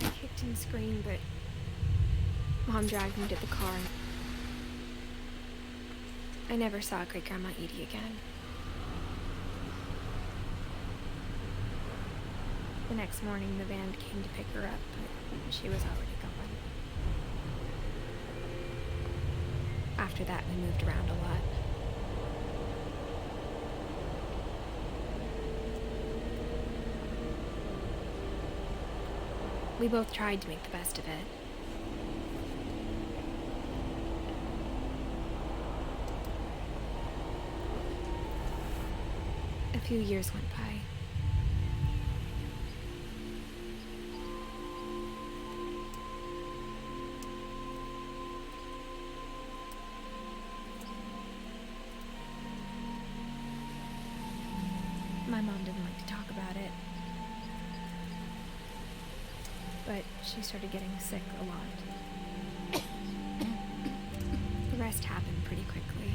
I kicked and screamed, but Mom dragged me to the car. I never saw Great-Grandma Edie again. The next morning, the band came to pick her up, but she was already gone. After that, we moved around a lot. We both tried to make the best of it. A few years went by. My mom didn't like to talk about it. But she started getting sick a lot. The rest happened pretty quickly.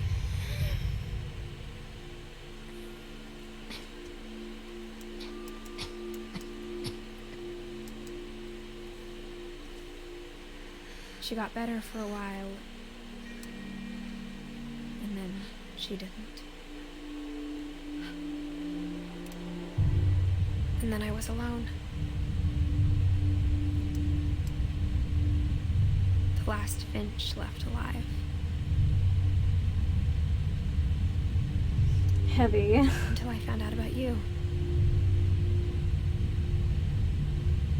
She got better for a while, and then she didn't. And then I was alone. The last Finch left alive. Heavy. Until I found out about you.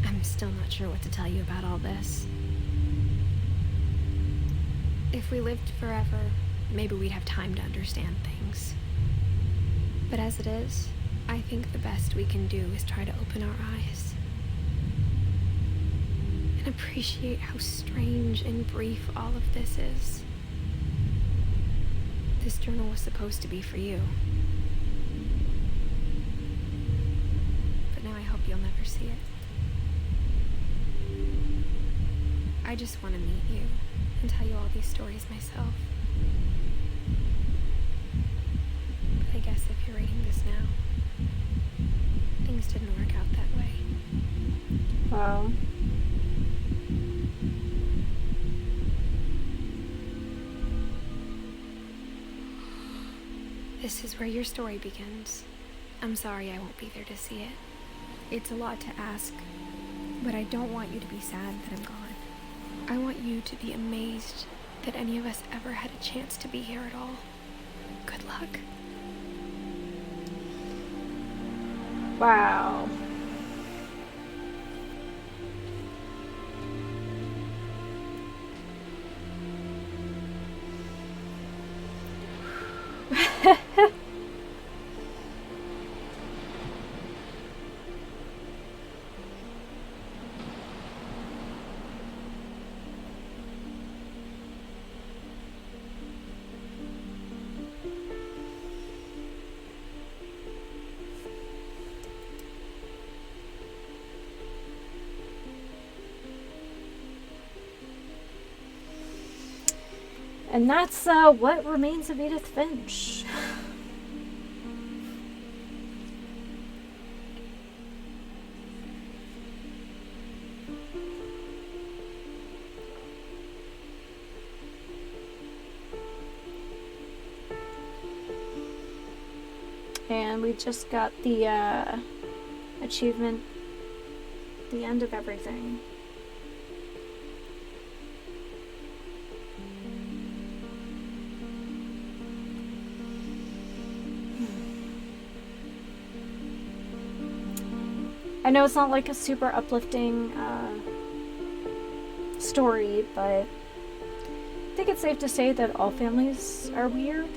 I'm still not sure what to tell you about all this. If we lived forever, maybe we'd have time to understand things. But as it is, I think the best we can do is try to open our eyes and appreciate how strange and brief all of this is. This journal was supposed to be for you. But now I hope you'll never see it. I just want to meet you and tell you all these stories myself. But I guess if you're reading this now, things didn't work out that way. Wow. This is where your story begins. I'm sorry I won't be there to see it. It's a lot to ask, but I don't want you to be sad that I'm gone. I want you to be amazed that any of us ever had a chance to be here at all. Good luck. Wow. And that's what remains of Edith Finch. And we just got the achievement, the end of everything. I know it's not like a super uplifting story, but I think it's safe to say that all families are weird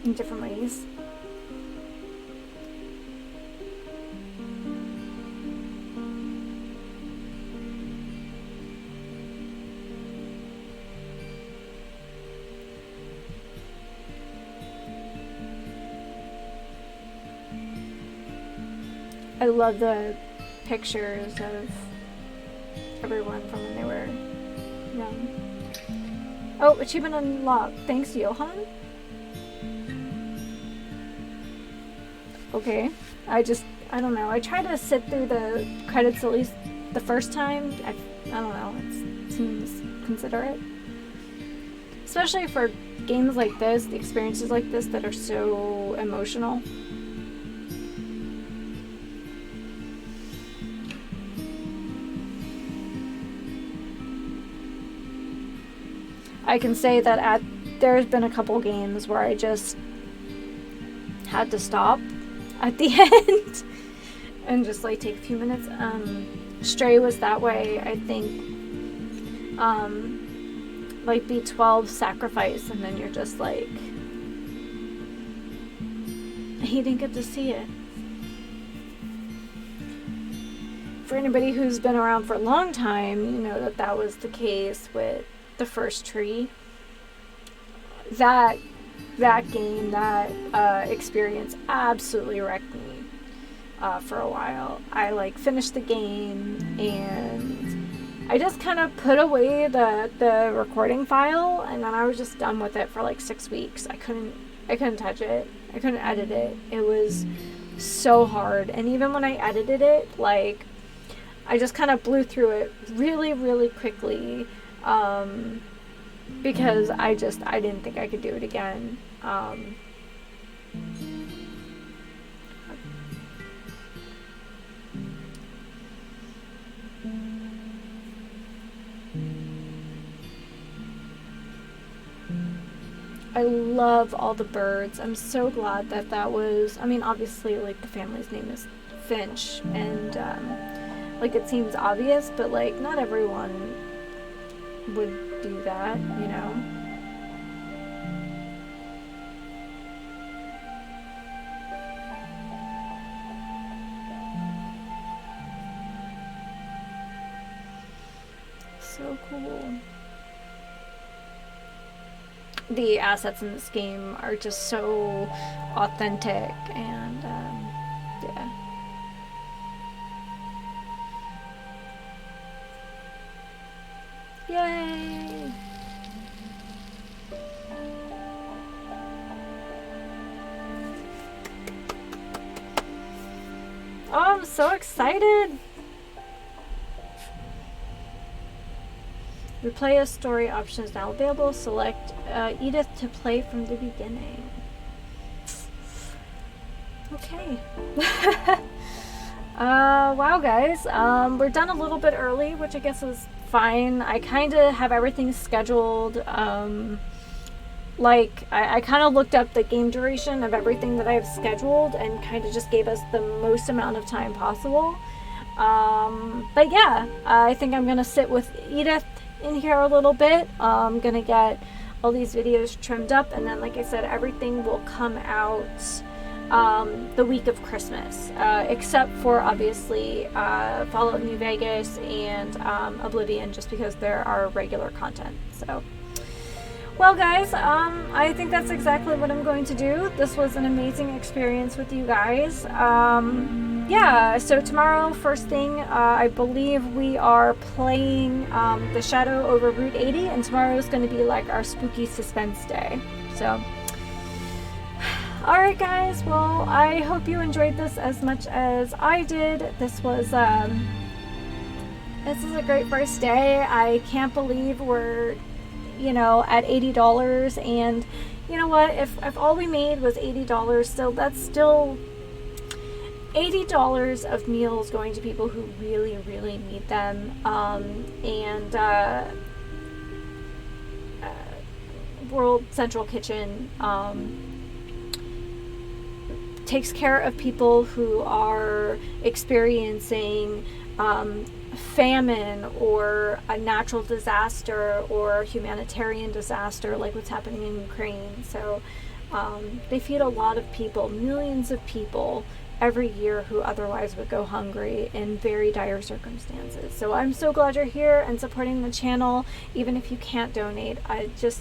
in different ways. I love the pictures of everyone from when they were young. Oh, achievement unlocked. Thanks, Johan. Okay. I don't know. I tried to sit through the credits at least the first time. I don't know. It seems considerate. Especially for games like this, the experiences like this that are so emotional. I can say that there's been a couple games where I just had to stop at the end and just like take a few minutes. Stray was that way, I think. Like B12 Sacrifice, and then you're just like, he didn't get to see it. For anybody who's been around for a long time, you know that was the case with the first tree. That game, that experience absolutely wrecked me for a while. I like finished the game and I just kind of put away the recording file, and then I was just done with it for like 6 weeks. I couldn't touch it. I couldn't edit it. It was so hard. And even when I edited it, like, I just kind of blew through it really, really quickly. Because I didn't think I could do it again. I love all the birds. I'm so glad that was, I mean, obviously, like, the family's name is Finch, and, like, it seems obvious, but, like, not everyone would do that, you know? So cool. The assets in this game are just so authentic, and yeah. Yay! Oh, I'm so excited! Replay a story option is now available. Select Edith to play from the beginning. Okay. Wow, guys. We're done a little bit early, which I guess is fine. I kind of have everything scheduled. Like, I kind of looked up the game duration of everything that I have scheduled and kind of just gave us the most amount of time possible. But yeah, I think I'm going to sit with Edith in here a little bit. I'm gonna get all these videos trimmed up, and then, like I said, everything will come out the week of Christmas, except for obviously Fallout New Vegas and Oblivion, just because there are regular content. So, well, guys, I think that's exactly what I'm going to do. This was an amazing experience with you guys. Yeah, so tomorrow, first thing, I believe we are playing The Shadow over Route 80, and tomorrow is going to be like our spooky suspense day. So, alright guys, well, I hope you enjoyed this as much as I did. This is a great first day. I can't believe we're, you know, at $80, and you know what, if all we made was $80, still, that's still $80 of meals going to people who really, really need them. World Central Kitchen takes care of people who are experiencing famine or a natural disaster or humanitarian disaster like what's happening in Ukraine. So they feed a lot of people, millions of people every year who otherwise would go hungry in very dire circumstances. So I'm so glad you're here and supporting the channel, even if you can't donate.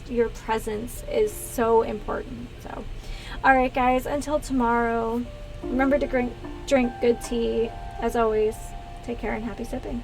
Your presence is so important. So, all right, guys, until tomorrow, remember to drink good tea. As always, take care and happy sipping.